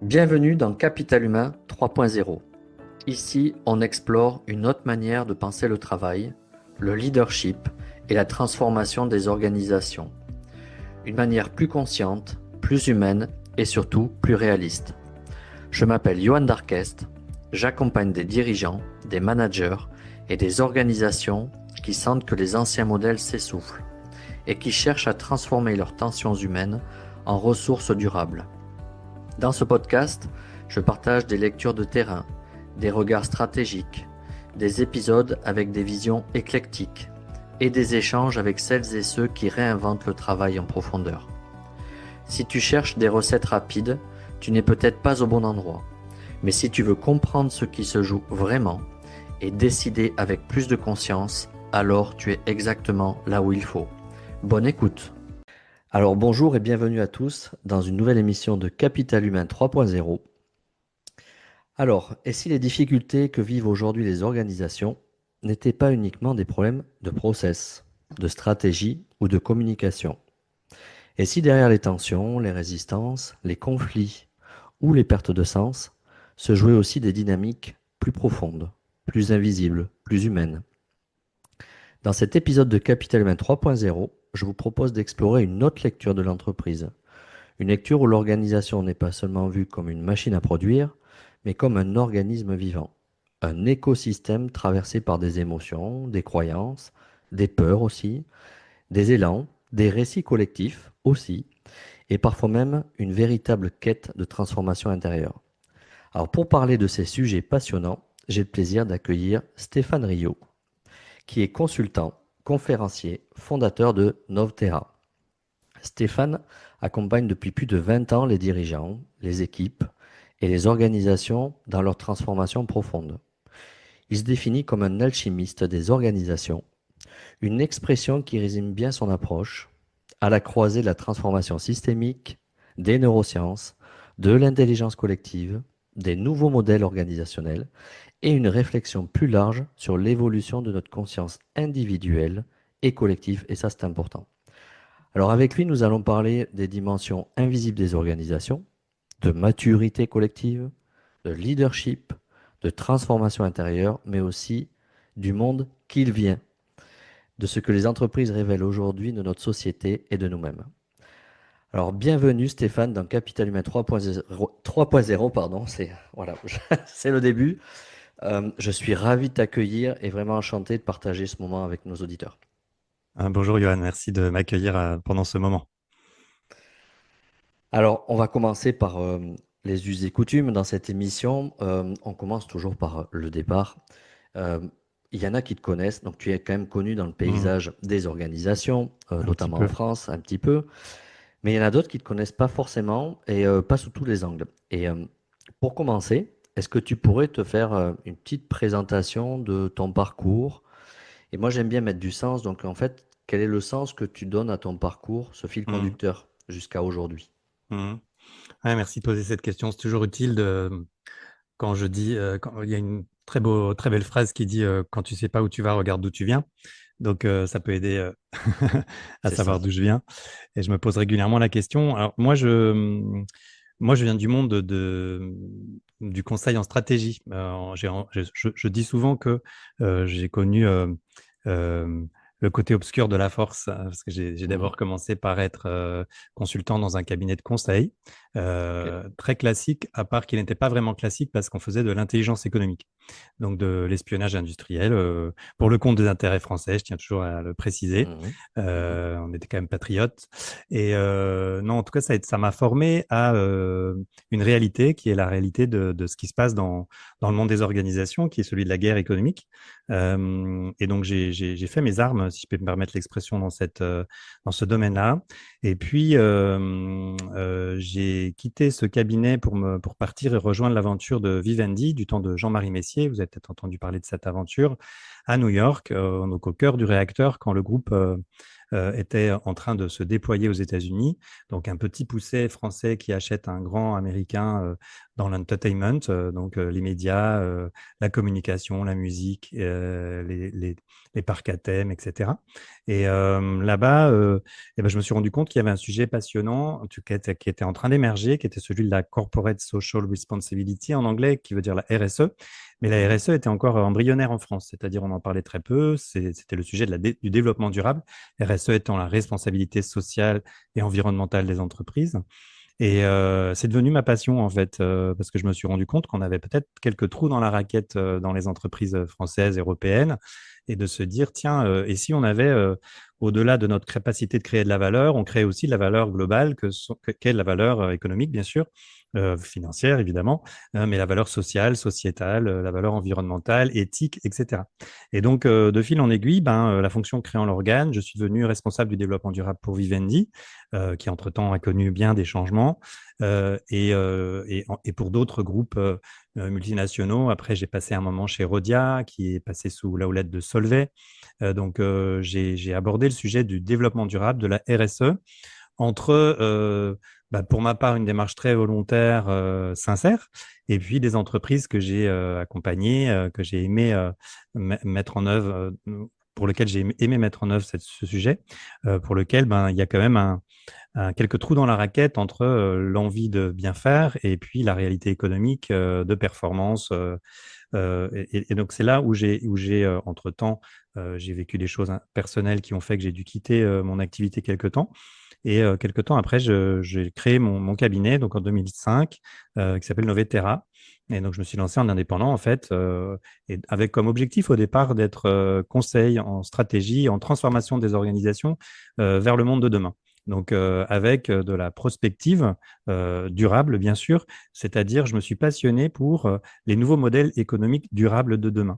Bienvenue dans Capital Humain 3.0. Ici, on explore une autre manière de penser le travail, le leadership et la transformation des organisations. Une manière plus consciente, plus humaine et surtout plus réaliste. Je m'appelle Johan Darquest, j'accompagne des dirigeants, des managers et des organisations qui sentent que les anciens modèles s'essoufflent et qui cherchent à transformer leurs tensions humaines en ressources durables. Dans ce podcast, je partage des lectures de terrain, des regards stratégiques, des épisodes avec des visions éclectiques et des échanges avec celles et ceux qui réinventent le travail en profondeur. Si tu cherches des recettes rapides, tu n'es peut-être pas au bon endroit. Mais si tu veux comprendre ce qui se joue vraiment et décider avec plus de conscience, alors tu es exactement là où il faut. Bonne écoute! Alors bonjour et bienvenue à tous dans une nouvelle émission de Capital Humain 3.0. Alors, et si les difficultés que vivent aujourd'hui les organisations n'étaient pas uniquement des problèmes de process, de stratégie ou de communication? Et si derrière les tensions, les résistances, les conflits ou les pertes de sens se jouaient aussi des dynamiques plus profondes, plus invisibles, plus humaines? Dans cet épisode de Capital Humain 3.0, je vous propose d'explorer une autre lecture de l'entreprise. Une lecture où l'organisation n'est pas seulement vue comme une machine à produire, mais comme un organisme vivant. Un écosystème traversé par des émotions, des croyances, des peurs aussi, des élans, des récits collectifs aussi, et parfois même une véritable quête de transformation intérieure. Alors pour parler de ces sujets passionnants, j'ai le plaisir d'accueillir Stéphane Rio, qui est consultant, conférencier, fondateur de Novterra. Stéphane accompagne depuis plus de 20 ans les dirigeants, les équipes et les organisations dans leur transformation profonde. Il se définit comme un alchimiste des organisations, une expression qui résume bien son approche, à la croisée de la transformation systémique, des neurosciences, de l'intelligence collective, des nouveaux modèles organisationnels et une réflexion plus large sur l'évolution de notre conscience individuelle et collective, et ça c'est important. Alors avec lui, nous allons parler des dimensions invisibles des organisations, de maturité collective, de leadership, de transformation intérieure, mais aussi du monde qu'il vient, de ce que les entreprises révèlent aujourd'hui de notre société et de nous-mêmes. Alors bienvenue Stéphane dans Capital Humain 3.0, pardon, c'est voilà, c'est le début. Je suis ravi de t'accueillir et vraiment enchanté de partager ce moment avec nos auditeurs. Bonjour Johan, merci de m'accueillir pendant ce moment. Alors, on va commencer par les us et coutumes dans cette émission. On commence toujours par le départ. Euh, il y en a qui te connaissent, donc tu es quand même connu dans le Hmm, paysage des organisations, un petit notamment en peu. France, un petit peu. Mais il y en a d'autres qui ne te connaissent pas forcément et pas sous tous les angles. Et pour commencer, est-ce que tu pourrais te faire une petite présentation de ton parcours? Et moi, j'aime bien mettre du sens. Donc, en fait, quel est le sens que tu donnes à ton parcours, ce fil Hmm, conducteur jusqu'à aujourd'hui? hmm. Ouais, merci de poser cette question. C'est toujours utile quand je dis, quand il y a une très belle phrase qui dit quand tu sais pas où tu vas, regarde d'où tu viens. Donc ça peut aider à C'est ça. savoir d'où je viens. Et je me pose régulièrement la question. Alors moi, je viens du monde du conseil en stratégie. Je dis souvent que j'ai connu euh, le côté obscur de la force, parce que j'ai Mhm. d'abord commencé par être consultant dans un cabinet de conseil, Ok. très classique, à part qu'il n'était pas vraiment classique parce qu'on faisait de l'intelligence économique, donc de l'espionnage industriel, pour le compte des intérêts français, je tiens toujours à le préciser. Mhm. Mhm. On était quand même patriotes. Et non, en tout cas, ça m'a formé à une réalité qui est la réalité de ce qui se passe dans le monde des organisations, qui est celui de la guerre économique. Et donc, j'ai fait mes armes, si je peux me permettre l'expression, dans ce domaine-là. Et puis, j'ai quitté ce cabinet pour partir et rejoindre l'aventure de Vivendi du temps de Jean-Marie Messier. Vous avez peut-être entendu parler de cette aventure à New York, donc au cœur du réacteur, quand le groupe était en train de se déployer aux États-Unis. Donc, un petit poussé français qui achète un grand américain dans l'entertainment, donc les médias, la communication, la musique, les parcs à thème, etc. Et là-bas, eh ben, je me suis rendu compte qu'il y avait un sujet passionnant qui était en train d'émerger, qui était celui de la Corporate Social Responsibility en anglais, qui veut dire la RSE. Mais la Mhm. RSE était encore embryonnaire en France, c'est-à-dire on en parlait très peu. C'était le sujet du développement durable, RSE étant la responsabilité sociale et environnementale des entreprises. Et c'est devenu ma passion, en fait, parce que je me suis rendu compte qu'on avait peut-être quelques trous dans la raquette dans les entreprises françaises, européennes, et de se dire, tiens, et si on avait, au-delà de notre capacité de créer de la valeur, on crée aussi de la valeur globale, qu'est la valeur économique, bien sûr, financière, évidemment, mais la valeur sociale, sociétale, la valeur environnementale, éthique, etc. Et donc, de fil en aiguille, la fonction créant l'organe, je suis devenu responsable du développement durable pour Vivendi, qui entre-temps a connu bien des changements, et pour d'autres groupes multinationaux. Après, j'ai passé un moment chez Rhodia, qui est passé sous la houlette de Solvay. Donc, j'ai abordé le sujet du développement durable, de la RSE, entre, pour ma part, une démarche très volontaire, sincère, et puis des entreprises que j'ai accompagnées, que j'ai aimé mettre en œuvre, pour lesquelles j'ai aimé mettre en œuvre ce sujet, pour lequel il y a quand même quelques trous dans la raquette entre l'envie de bien faire et puis la réalité économique de performance. Et donc, c'est là où entre-temps, j'ai vécu des choses personnelles qui ont fait que j'ai dû quitter mon activité quelque temps. Et quelques temps après, j'ai créé mon cabinet, donc en 2005, qui s'appelle Novetera. Et donc, je me suis lancé en indépendant, en fait, et avec comme objectif au départ d'être conseil en stratégie, en transformation des organisations vers le monde de demain. Donc, avec de la prospective durable, bien sûr, c'est-à-dire je me suis passionné pour les nouveaux modèles économiques durables de demain.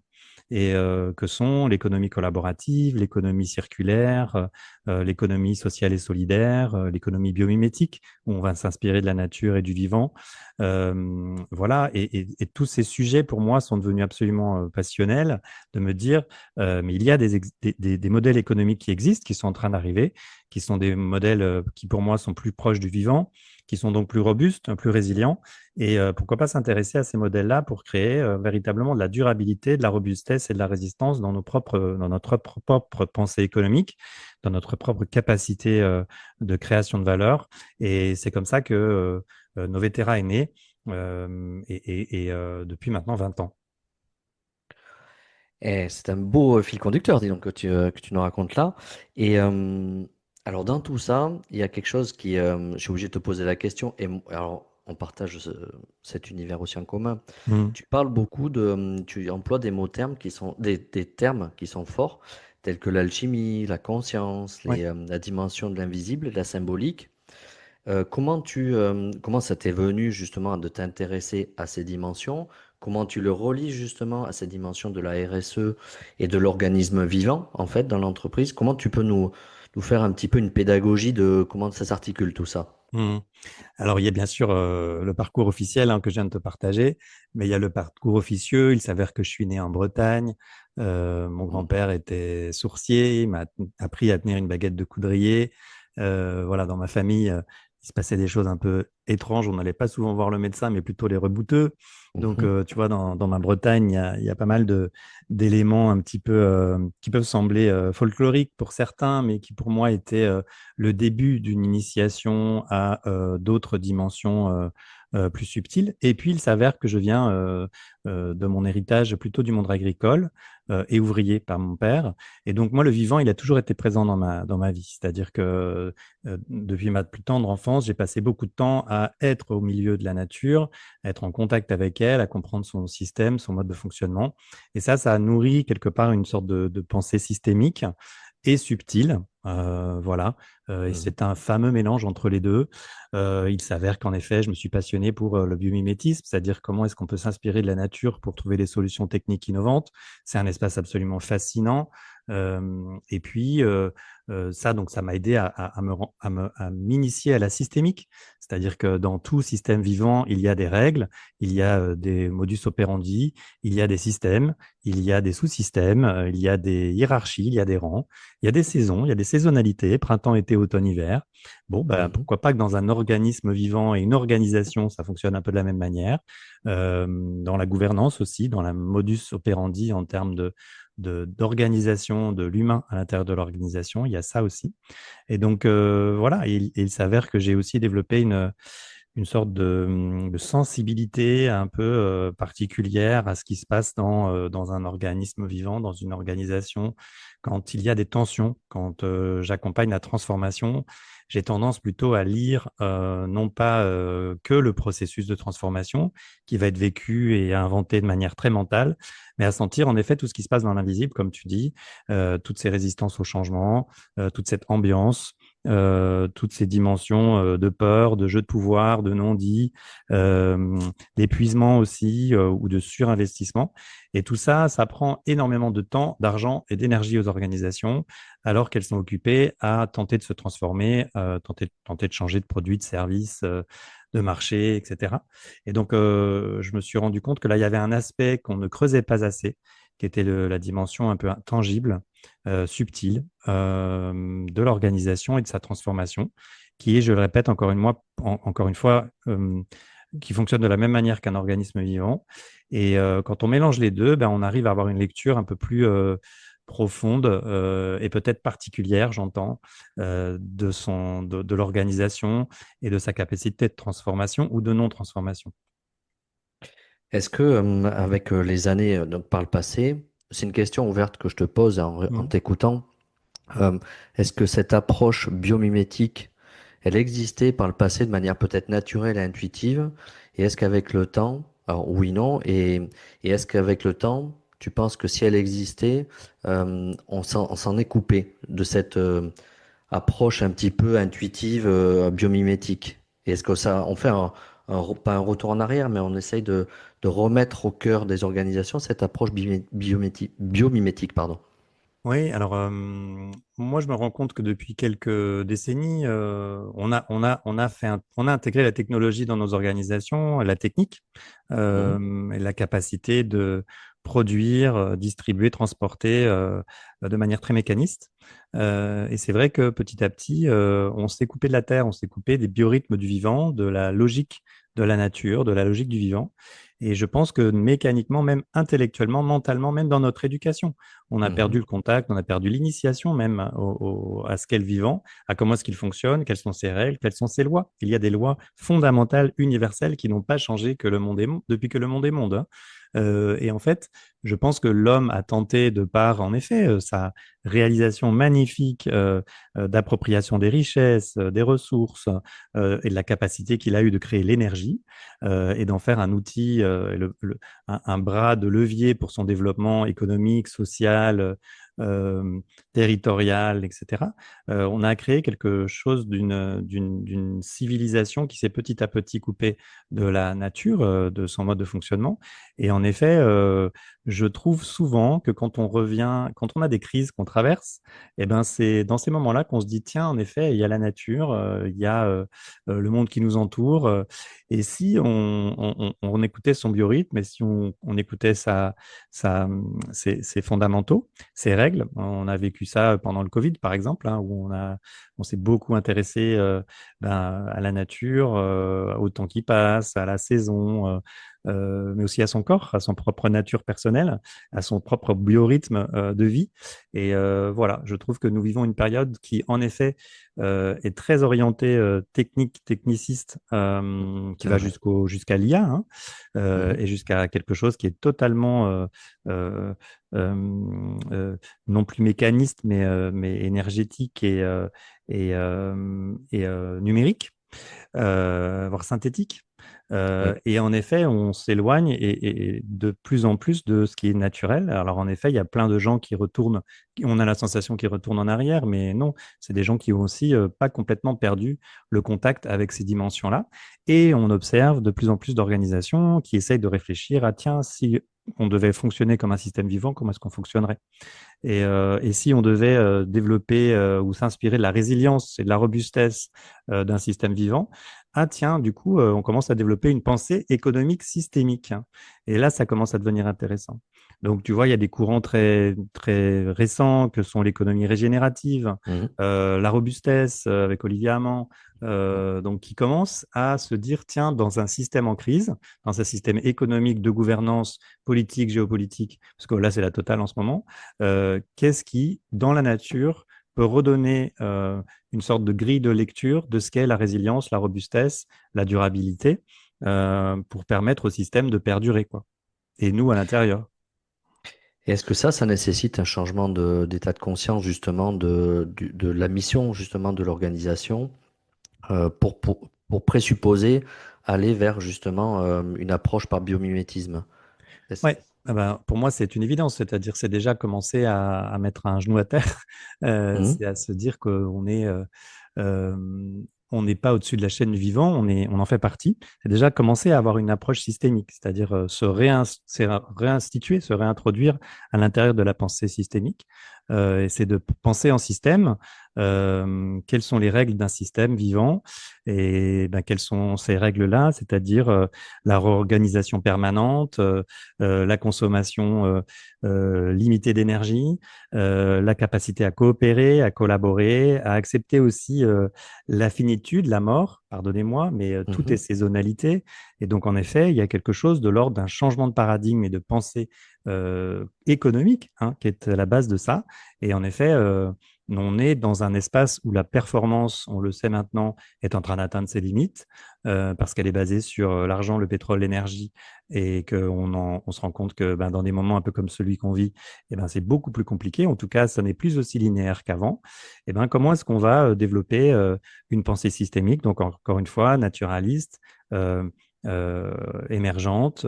Et que sont l'économie collaborative, l'économie circulaire, l'économie sociale et solidaire, l'économie biomimétique, où on va s'inspirer de la nature et du vivant. Voilà, et tous ces sujets, pour moi, sont devenus absolument passionnels, de me dire, mais il y a des modèles économiques qui existent, qui sont en train d'arriver, qui sont des modèles qui, pour moi, sont plus proches du vivant, qui sont donc plus robustes, plus résilients. Et pourquoi pas s'intéresser à ces modèles-là pour créer véritablement de la durabilité, de la robustesse et de la résistance dans notre propre pensée économique, dans notre propre capacité de création de valeur. Et c'est comme ça que Novetera est né, depuis maintenant 20 ans. Et c'est un beau fil conducteur, dis donc, que tu nous racontes là. Et alors, dans tout ça, il y a quelque chose qui, je suis obligé de te poser la question. Alors, on partage cet univers aussi en commun. Mm. Tu parles beaucoup tu emploies des mots termes des termes qui sont forts, tels que l'alchimie, la conscience, Ouais. la dimension de l'invisible et de la symbolique. Comment ça t'est venu justement de t'intéresser à ces dimensions? Comment tu le relis justement à ces dimensions de la RSE et de l'organisme vivant en fait dans l'entreprise? Comment tu peux nous faire un petit peu une pédagogie de comment ça s'articule tout ça? Mm. Alors, il y a bien sûr le parcours officiel, que je viens de te partager, mais il y a le parcours officieux. Il s'avère que je suis né en Bretagne. Mon Mhm. grand-père était sourcier, il m'a appris à tenir une baguette de coudrier. Voilà, dans ma famille, il se passait des choses un peu étranges. On n'allait pas souvent voir le médecin, mais plutôt les rebouteux. Donc, Mhm. tu vois, dans ma Bretagne, il y a pas mal d'éléments un petit peu qui peuvent sembler folkloriques pour certains, mais qui pour moi étaient le début d'une initiation à d'autres dimensions plus subtiles. Et puis, il s'avère que je viens de mon héritage plutôt du monde agricole et ouvrier par mon père. Et donc, moi, le vivant, il a toujours été présent dans ma vie. C'est-à-dire que depuis ma plus tendre enfance, j'ai passé beaucoup de temps à être au milieu de la nature, à être en contact avec elle, à comprendre son système, son mode de fonctionnement. Et ça a nourri quelque part une sorte de pensée systémique et subtile. Voilà. Et Mhm. c'est un fameux mélange entre les deux. Il s'avère qu'en effet, je me suis passionné pour le biomimétisme, c'est-à-dire comment est-ce qu'on peut s'inspirer de la nature pour trouver des solutions techniques innovantes. C'est un espace absolument fascinant. Et puis, ça, donc, ça m'a aidé à m'initier à la systémique, c'est-à-dire que dans tout système vivant, il y a des règles, il y a des modus operandi, il y a des systèmes, il y a des sous-systèmes, il y a des hiérarchies, il y a des rangs, il y a des saisons, il y a des saisonnalités, printemps, été, automne, hiver. Bon, ben, Mhm. pourquoi pas que dans un organisme vivant et une organisation, ça fonctionne un peu de la même manière. Dans la gouvernance aussi, dans la modus operandi en termes d'organisation de l'humain à l'intérieur de l'organisation, il y a ça aussi. Et donc, voilà, il s'avère que j'ai aussi développé une sorte de sensibilité un peu particulière à ce qui se passe dans un organisme vivant, dans une organisation, quand il y a des tensions, quand j'accompagne la transformation. J'ai tendance plutôt à lire non pas que le processus de transformation qui va être vécu et inventé de manière très mentale, mais à sentir en effet tout ce qui se passe dans l'invisible, comme tu dis, toutes ces résistances au changement, toute cette ambiance, toutes ces dimensions de peur, de jeu de pouvoir, de non-dit, d'épuisement aussi ou de surinvestissement. Et tout ça, ça prend énormément de temps, d'argent et d'énergie aux organisations, alors qu'elles sont occupées à tenter de se transformer, tenter de changer de produit, de service, de marché, etc. Et donc, je me suis rendu compte que là, il y avait un aspect qu'on ne creusait pas assez, qui était la dimension un peu tangible, subtile de l'organisation et de sa transformation, qui est, je le répète encore une fois, qui fonctionne de la même manière qu'un organisme vivant. Et quand on mélange les deux, ben, on arrive à avoir une lecture un peu plus profonde et peut-être particulière, j'entends, de l'organisation et de sa capacité de transformation ou de non-transformation. Est-ce que, avec les années donc par le passé, c'est une question ouverte que je te pose en Mhm. t'écoutant, euh, est-ce que cette approche biomimétique, elle existait par le passé de manière peut-être naturelle et intuitive, et est-ce qu'avec le temps, alors oui, non, et est-ce qu'avec le temps, tu penses que si elle existait, on s'en est coupé de cette approche un petit peu intuitive, biomimétique? Et est-ce que ça, on fait pas un retour en arrière, mais on essaye de remettre au cœur des organisations cette approche biomimétique, pardon. Oui, alors moi je me rends compte que depuis quelques décennies, on a intégré la technologie dans nos organisations, la technique, Mhm. et la capacité de produire, distribuer, transporter de manière très mécaniste. Et c'est vrai que petit à petit, on s'est coupé de la terre, on s'est coupé des biorhythmes du vivant, de la logique de la nature, de la logique du vivant. Et je pense que mécaniquement, même intellectuellement, mentalement, même dans notre éducation, on a perdu Mhm. le contact, on a perdu l'initiation même à ce qu'est le vivant, à comment est-ce qu'il fonctionne, quelles sont ses règles, quelles sont ses lois. Il y a des lois fondamentales, universelles, qui n'ont pas changé que depuis que le monde est monde, hein. Et en fait, je pense que l'homme a tenté, de par, en effet, sa réalisation magnifique d'appropriation des richesses, des ressources et de la capacité qu'il a eu de créer l'énergie et d'en faire un outil, un bras de levier pour son développement économique, social, euh, territorial, etc. On a créé quelque chose d'une civilisation qui s'est petit à petit coupée de la nature, de son mode de fonctionnement. Et en effet, je trouve souvent que quand on revient, quand on a des crises qu'on traverse, eh ben c'est dans ces moments-là qu'on se dit, tiens, en effet, il y a la nature, il y a le monde qui nous entoure. Et si on écoutait son biorhythme et si on écoutait ses fondamentaux, ses règles, on a vécu ça pendant le Covid, par exemple, hein, où on s'est beaucoup intéressé à la nature, au temps qui passe, à la saison, mais aussi à son corps, à son propre nature personnelle, à son propre biorhythme de vie. Et voilà, je trouve que nous vivons une période qui, en effet, est très orientée technique, techniciste, qui C'est va vrai. jusqu'à l'IA, hein, Mhm. et jusqu'à quelque chose qui est totalement euh, euh, euh, non plus mécaniste, mais énergétique et numérique, voire synthétique. Oui. Et en effet, on s'éloigne et de plus en plus de ce qui est naturel. Alors en effet, il y a plein de gens qui retournent, on a la sensation qu'ils retournent en arrière, mais non, c'est des gens qui ont aussi pas complètement perdu le contact avec ces dimensions-là. Et on observe de plus en plus d'organisations qui essayent de réfléchir à, tiens, si on devait fonctionner comme un système vivant, comment est-ce qu'on fonctionnerait? Et si on devait développer ou s'inspirer de la résilience et de la robustesse d'un système vivant, ah tiens, du coup, on commence à développer une pensée économique systémique, hein. Et là, ça commence à devenir intéressant. Donc, tu vois, il y a des courants très, très récents que sont l'économie régénérative, Mhm. la robustesse avec Olivier Hamann, donc qui commencent à se dire, tiens, dans un système en crise, dans un système économique de gouvernance politique, géopolitique, parce que là, c'est la totale en ce moment, qu'est-ce qui, dans la nature, peut redonner une sorte de grille de lecture de ce qu'est la résilience, la robustesse, la durabilité, pour permettre au système de perdurer, quoi. Et nous, à l'intérieur. Et est-ce que ça nécessite un changement d'état de conscience justement de la mission justement de l'organisation pour présupposer aller vers justement une approche par biomimétisme? Est-ce- Ouais, ah ben, pour moi, c'est une évidence, c'est-à-dire c'est déjà commencer à mettre un genou à terre, Mhm. c'est à se dire euh, on n'est pas au-dessus de la chaîne du vivant, on en fait partie. C'est déjà commencer à avoir une approche systémique, c'est-à-dire réinstituer, se réintroduire à l'intérieur de la pensée systémique. Et c'est de penser en système, quelles sont les règles d'un système vivant et ben, quelles sont ces règles-là, c'est-à-dire la réorganisation permanente, la consommation limitée d'énergie, la capacité à coopérer, à collaborer, à accepter aussi la finitude, la mort, pardonnez-moi, mais tout est Mhm. saisonnalité. Et donc, en effet, il y a quelque chose de l'ordre d'un changement de paradigme et de pensée économique, hein, qui est à la base de ça. Et en effet, on est dans un espace où la performance, on le sait maintenant, est en train d'atteindre ses limites, parce qu'elle est basée sur l'argent, le pétrole, l'énergie, et on se rend compte que ben, dans des moments un peu comme celui qu'on vit, eh ben, c'est beaucoup plus compliqué. En tout cas, ça n'est plus aussi linéaire qu'avant. Eh ben, comment est-ce qu'on va développer une pensée systémique, donc encore une fois, naturaliste, euh, émergente,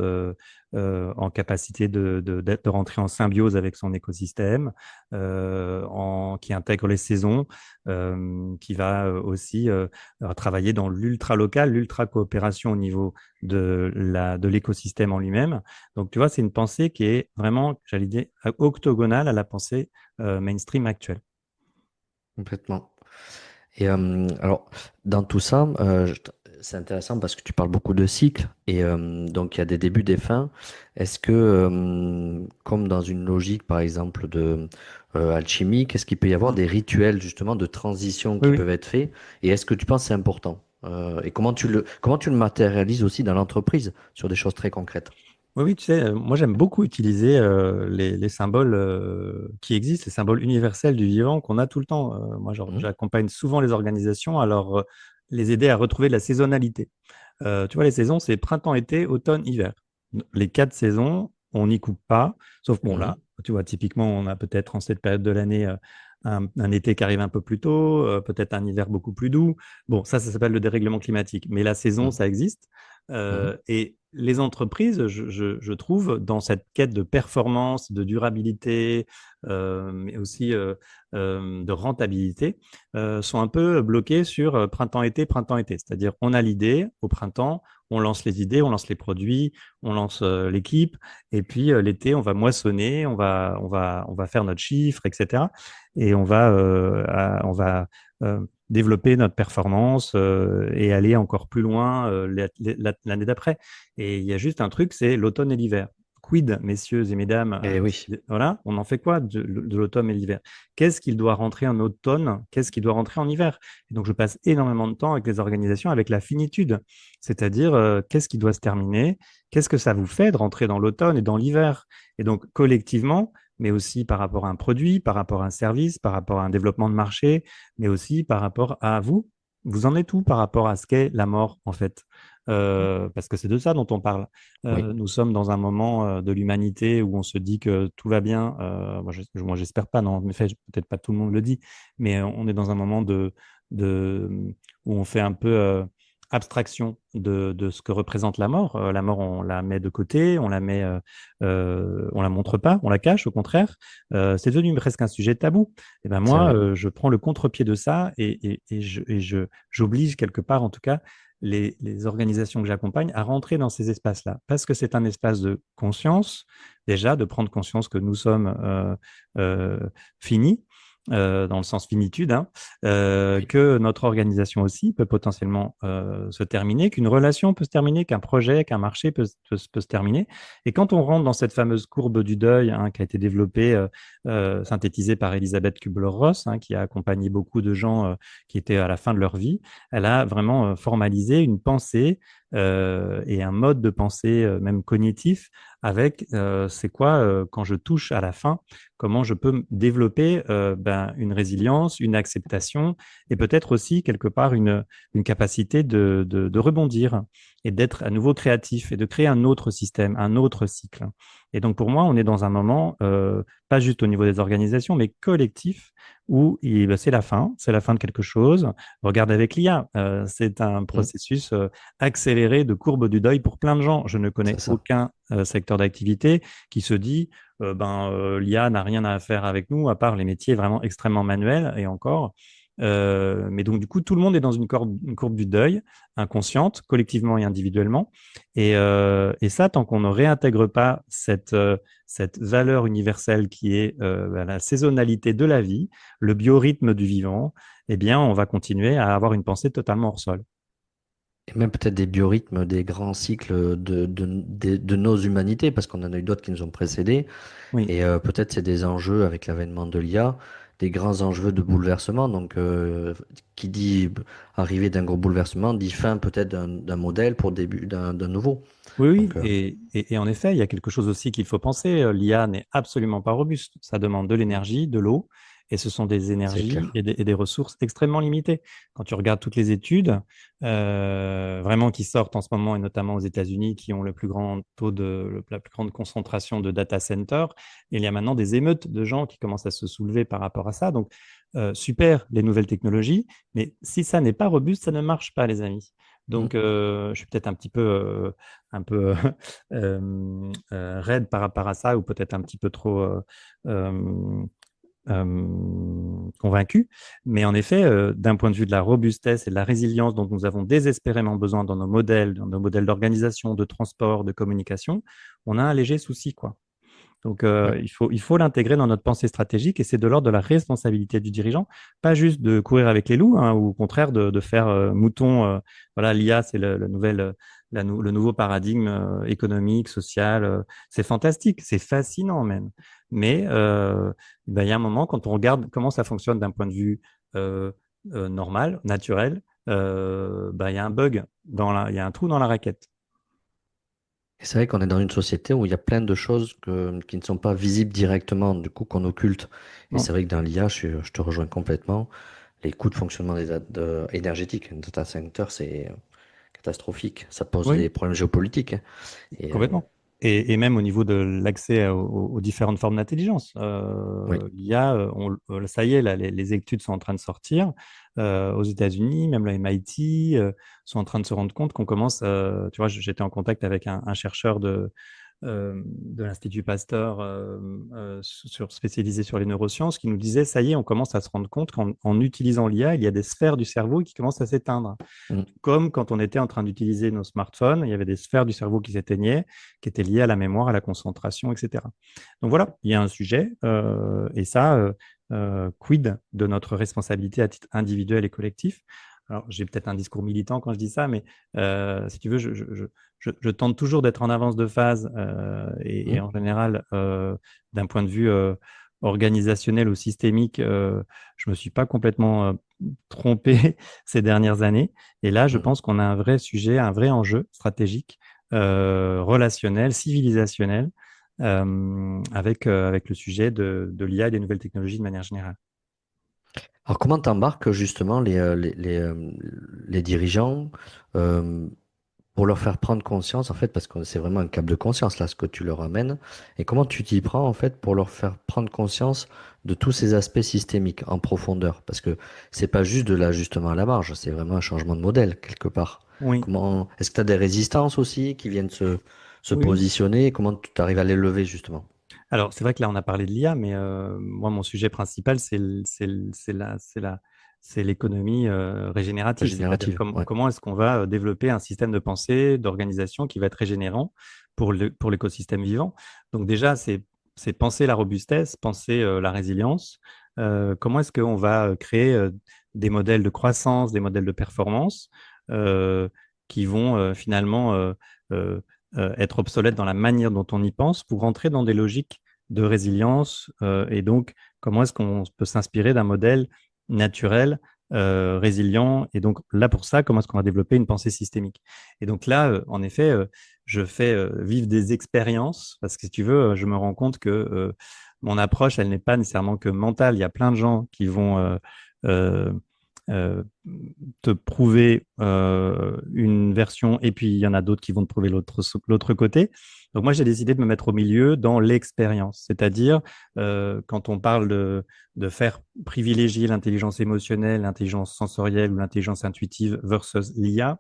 en capacité de rentrer en symbiose avec son écosystème, qui intègre les saisons, qui va aussi travailler dans l'ultra local, l'ultra coopération au niveau de l'écosystème en lui-même. Donc, tu vois, c'est une pensée qui est vraiment, j'allais dire, octogonale à la pensée mainstream actuelle. Complètement. Et alors, dans tout ça, c'est intéressant parce que tu parles beaucoup de cycles et donc il y a des débuts, des fins. Est-ce que, comme dans une logique, par exemple, de alchimique, est-ce qu'il peut y avoir Mm. des rituels justement de transition Oui, qui oui. peuvent être faits? Et est-ce que tu penses que c'est important? Et comment tu le matérialises aussi dans l'entreprise sur des choses très concrètes? Oui, oui, tu sais, moi j'aime beaucoup utiliser les symboles qui existent, les symboles universels du vivant qu'on a tout le temps. Moi, Mhm, j'accompagne souvent les organisations à les aider à retrouver de la saisonnalité. Tu vois, les saisons, c'est printemps, été, automne, hiver. Les 4 saisons, on n'y coupe pas, sauf bon mhm, là, tu vois, typiquement, on a peut-être en cette période de l'année un été qui arrive un peu plus tôt, peut-être un hiver beaucoup plus doux. Bon, ça s'appelle le dérèglement climatique. Mais la saison, mhm, ça existe. mhm. Et les entreprises, je trouve, dans cette quête de performance, de durabilité, mais aussi de rentabilité, sont un peu bloquées sur printemps-été, printemps-été. C'est-à-dire, on a l'idée au printemps, on lance les idées, on lance les produits, on lance l'équipe, et puis l'été, on va moissonner, on va faire notre chiffre, etc. Et on va développer notre performance et aller encore plus loin l'année d'après. Et il y a juste un truc, c'est l'automne et l'hiver. Quid, messieurs et mesdames, Eh oui, voilà, on en fait quoi de l'automne et l'hiver? Qu'est-ce qu'il doit rentrer en automne? Qu'est-ce qui doit rentrer en hiver? Et donc, je passe énormément de temps avec les organisations, avec la finitude, c'est-à-dire qu'est-ce qui doit se terminer? Qu'est-ce que ça vous fait de rentrer dans l'automne et dans l'hiver? Et donc, collectivement, mais aussi par rapport à un produit, par rapport à un service, par rapport à un développement de marché, mais aussi par rapport à vous. Vous en êtes où par rapport à ce qu'est la mort, en fait? Parce que c'est de ça dont on parle. oui. Nous sommes dans un moment de l'humanité où on se dit que tout va bien. Moi, j'espère pas, non, en effet, peut-être pas tout le monde le dit, mais on est dans un moment de, où on fait un peu abstraction de ce que représente la mort. La mort, on la met de côté, on la montre pas, on la cache, au contraire. C'est devenu presque un sujet tabou. Et ben C'est moi, vrai. je prends le contre-pied de ça j'oblige quelque part, en tout cas, les organisations que j'accompagne à rentrer dans ces espaces-là, parce que c'est un espace de conscience, déjà, de prendre conscience que nous sommes euh, finis, dans le sens finitude, hein, Oui. que notre organisation aussi peut potentiellement se terminer, qu'une relation peut se terminer, qu'un projet, qu'un marché peut se terminer. Et quand on rentre dans cette fameuse courbe du deuil, hein, qui a été développée, synthétisée par Elisabeth Kubler-Ross, hein, qui a accompagné beaucoup de gens qui étaient à la fin de leur vie, elle a vraiment formalisé une pensée et un mode de pensée, même cognitif, avec c'est quoi quand je touche à la fin, comment je peux développer une résilience, une acceptation et peut-être aussi quelque part une capacité de rebondir et d'être à nouveau créatif et de créer un autre système, un autre cycle. Et donc pour moi, on est dans un moment, pas juste au niveau des organisations, mais collectif, où c'est la fin de quelque chose. Regarde avec l'IA, c'est un Mm. processus accéléré de courbe du deuil pour plein de gens. Je ne connais C'est ça. aucun secteur d'activité qui se dit l'IA n'a rien à faire avec nous, à part les métiers vraiment extrêmement manuels, et encore. Mais donc, du coup, tout le monde est dans une courbe du deuil, inconsciente, collectivement et individuellement. Et ça, tant qu'on ne réintègre pas cette valeur universelle qui est la saisonnalité de la vie, le biorhythme du vivant, eh bien, on va continuer à avoir une pensée totalement hors sol. Et même peut-être des biorhythmes, des grands cycles de nos humanités, parce qu'on en a eu d'autres qui nous ont précédés. Oui. Et peut-être c'est des enjeux avec l'avènement de l'IA, des grands enjeux de bouleversement. Donc, qui dit arrivée d'un gros bouleversement, dit fin peut-être d'un modèle pour début d'un nouveau. Oui, oui, Donc, et en effet, il y a quelque chose aussi qu'il faut penser. L'IA n'est absolument pas robuste. Ça demande de mm, l'énergie, de l'eau, et ce sont des c'est énergies clair. et des ressources extrêmement limitées. Quand tu regardes toutes les études vraiment qui sortent en ce moment, et notamment aux États-Unis, qui ont le plus grand taux la plus grande concentration de data centers, il y a maintenant des émeutes de gens qui commencent à se soulever par rapport à ça. Donc, super les nouvelles technologies, mais si ça n'est pas robuste, ça ne marche pas, les amis. Mm. Donc, je suis peut-être un peu raide par rapport à ça ou peut-être un petit peu trop euh, convaincu. Mais en effet, d'un point de vue de la robustesse et de la résilience dont nous avons désespérément besoin dans nos modèles d'organisation, de transport, de communication, on a un léger souci, quoi. Donc, Ouais. il faut l'intégrer dans notre pensée stratégique et c'est de l'ordre de la responsabilité du dirigeant, pas juste de courir avec les loups, hein, ou au contraire de faire mouton. Voilà, l'IA, c'est le nouvel, le nouveau paradigme économique, social. C'est fantastique, c'est fascinant même. Mais il y a un moment, quand on regarde comment ça fonctionne d'un point de vue euh, normal, naturel, il y a un bug, il y a un trou dans la raquette. Et c'est vrai qu'on est dans une société où il y a plein de choses qui ne sont pas visibles directement, du coup qu'on occulte. Et Non. c'est vrai que dans l'IA, je te rejoins complètement. Les coûts de fonctionnement énergétiques, un data center, c'est catastrophique. Ça pose Oui, des problèmes géopolitiques, hein. Et complètement. Et même au niveau de l'accès aux différentes formes d'intelligence. oui. Il y a, ça y est, là, les études sont en train de sortir aux États-Unis, même la MIT sont en train de se rendre compte qu'on commence, tu vois, j'étais en contact avec un chercheur de l'Institut Pasteur spécialisé sur les neurosciences qui nous disait, ça y est, on commence à se rendre compte qu'en utilisant l'IA, il y a des sphères du cerveau qui commencent à s'éteindre. Mm. Comme quand on était en train d'utiliser nos smartphones, il y avait des sphères du cerveau qui s'éteignaient, qui étaient liées à la mémoire, à la concentration, etc. Donc voilà, il y a un sujet, et ça, quid de notre responsabilité à titre individuel et collectif. Alors, j'ai peut-être un discours militant quand je dis ça, mais si tu veux, je tente toujours d'être en avance de phase et Mm. en général, d'un point de vue organisationnel ou systémique, je me suis pas complètement trompé ces dernières années. Et là, je Mm. pense qu'on a un vrai sujet, un vrai enjeu stratégique, relationnel, civilisationnel, avec le sujet de l'IA et des nouvelles technologies de manière générale. Alors, comment t'embarques justement les dirigeants euh, pour leur faire prendre conscience, en fait, parce que c'est vraiment un cap de conscience là, ce que tu leur amènes, et comment tu t'y prends en fait pour leur faire prendre conscience de tous ces aspects systémiques en profondeur, parce que c'est pas juste de l'ajustement à la marge, c'est vraiment un changement de modèle quelque part. Oui, Comment, est-ce que tu as des résistances aussi qui viennent se oui, oui. positionner, et comment tu arrives à les lever justement? Alors, c'est vrai que là, on a parlé de l'IA, mais moi, mon sujet principal, c'est c'est l'économie régénérative, c'est-à-dire Régénérative, ouais. comment est-ce qu'on va développer un système de pensée, d'organisation qui va être régénérant pour l'écosystème vivant. Donc déjà, c'est penser la robustesse, penser la résilience. Comment est-ce qu'on va créer des modèles de croissance, des modèles de performance euh, qui vont finalement euh, être obsolètes dans la manière dont on y pense pour rentrer dans des logiques de résilience et donc comment est-ce qu'on peut s'inspirer d'un modèle naturel, résilient et donc là pour ça, comment est-ce qu'on va développer une pensée systémique. Et donc là, en effet, je fais vivre des expériences parce que si tu veux, je me rends compte que mon approche, elle n'est pas nécessairement que mentale. Il y a plein de gens qui vont euh, euh, te prouver une version et puis il y en a d'autres qui vont te prouver l'autre côté. Donc moi, j'ai décidé de me mettre au milieu dans l'expérience, c'est-à-dire quand on parle de faire privilégier l'intelligence émotionnelle, l'intelligence sensorielle ou l'intelligence intuitive versus l'IA,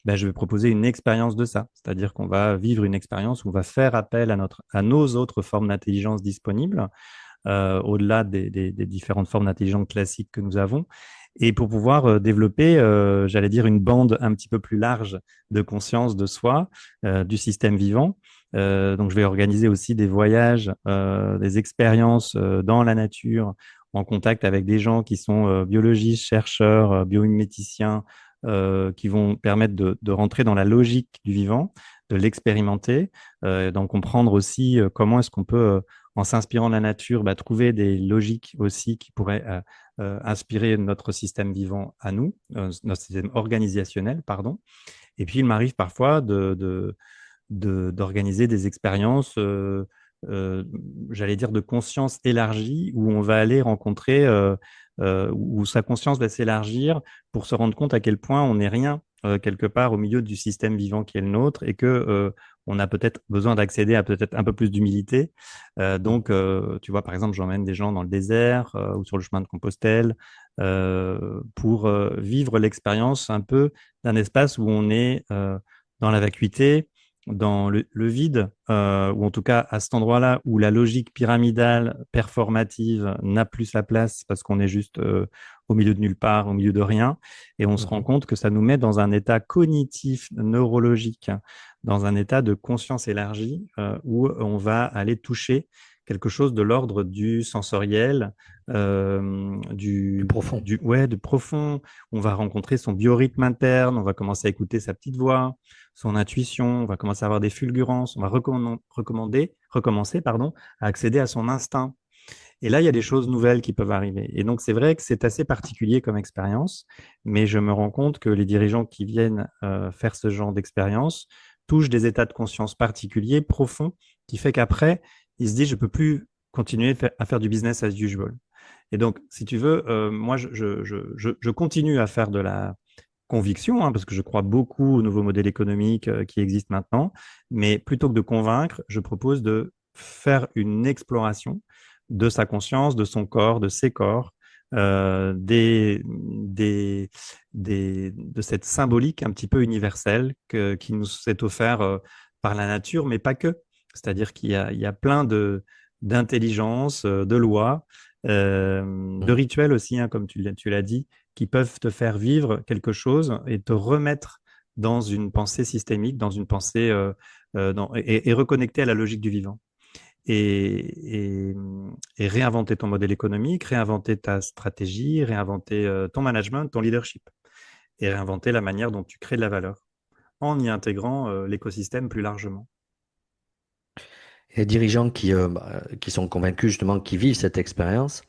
ben, je vais proposer une expérience de ça, c'est-à-dire qu'on va vivre une expérience où on va faire appel à nos autres formes d'intelligence disponibles, au-delà des différentes formes d'intelligence classiques que nous avons, et pour pouvoir développer, j'allais dire, une bande un petit peu plus large de conscience de soi, du système vivant. Donc, je vais organiser aussi des voyages, des expériences dans la nature, en contact avec des gens qui sont biologistes, chercheurs, biomiméticiens, qui vont permettre de rentrer dans la logique du vivant, de l'expérimenter, d'en comprendre aussi comment est-ce qu'on peut, en s'inspirant de la nature, bah, trouver des logiques aussi qui pourraient inspirer notre système vivant à nous, notre système organisationnel, pardon. Et puis, il m'arrive parfois d'organiser des expériences, euh, j'allais dire, de conscience élargie, où on va aller rencontrer, où sa conscience va s'élargir pour se rendre compte à quel point on n'est rien quelque part au milieu du système vivant qui est le nôtre et que on a peut-être besoin d'accéder à peut-être un peu plus d'humilité. Donc, tu vois, par exemple, j'emmène des gens dans le désert ou sur le chemin de Compostelle pour vivre l'expérience un peu d'un espace où on est dans la vacuité, dans le vide, ou en tout cas à cet endroit-là où la logique pyramidale performative n'a plus sa place parce qu'on est juste au milieu de nulle part, au milieu de rien, et on se rend Mhm. compte que ça nous met dans un état cognitif, neurologique, dans un état de conscience élargie où on va aller toucher quelque chose de l'ordre du sensoriel, Du profond. ouais, du profond. On va rencontrer son biorhythme interne, on va commencer à écouter sa petite voix, son intuition, on va commencer à avoir des fulgurances, on va recommencer pardon, à accéder à son instinct. Et là, il y a des choses nouvelles qui peuvent arriver. Et donc, c'est vrai que c'est assez particulier comme expérience, mais je me rends compte que les dirigeants qui viennent faire ce genre d'expérience touchent des états de conscience particuliers, profonds, qui fait qu'après, ils se disent, je peux plus continuer à faire du business as usual. Et donc, si tu veux, moi, je continue à faire de la conviction, hein, parce que je crois beaucoup au nouveau modèle économique qui existe maintenant, mais plutôt que de convaincre, je propose de faire une exploration de sa conscience, de son corps, de ses corps, de cette symbolique un petit peu universelle qui nous est offert par la nature, mais pas que. C'est-à-dire il y a plein d'intelligence, de lois, de Mhm. rituels aussi, hein, comme tu l'as dit, qui peuvent te faire vivre quelque chose et te remettre dans une pensée systémique, dans une pensée et reconnecter à la logique du vivant. Et, et, et réinventer ton modèle économique, réinventer ta stratégie, réinventer ton management, ton leadership, et réinventer la manière dont tu crées de la valeur en y intégrant l'écosystème plus largement. Et les dirigeants qui sont convaincus justement, qui vivent cette expérience,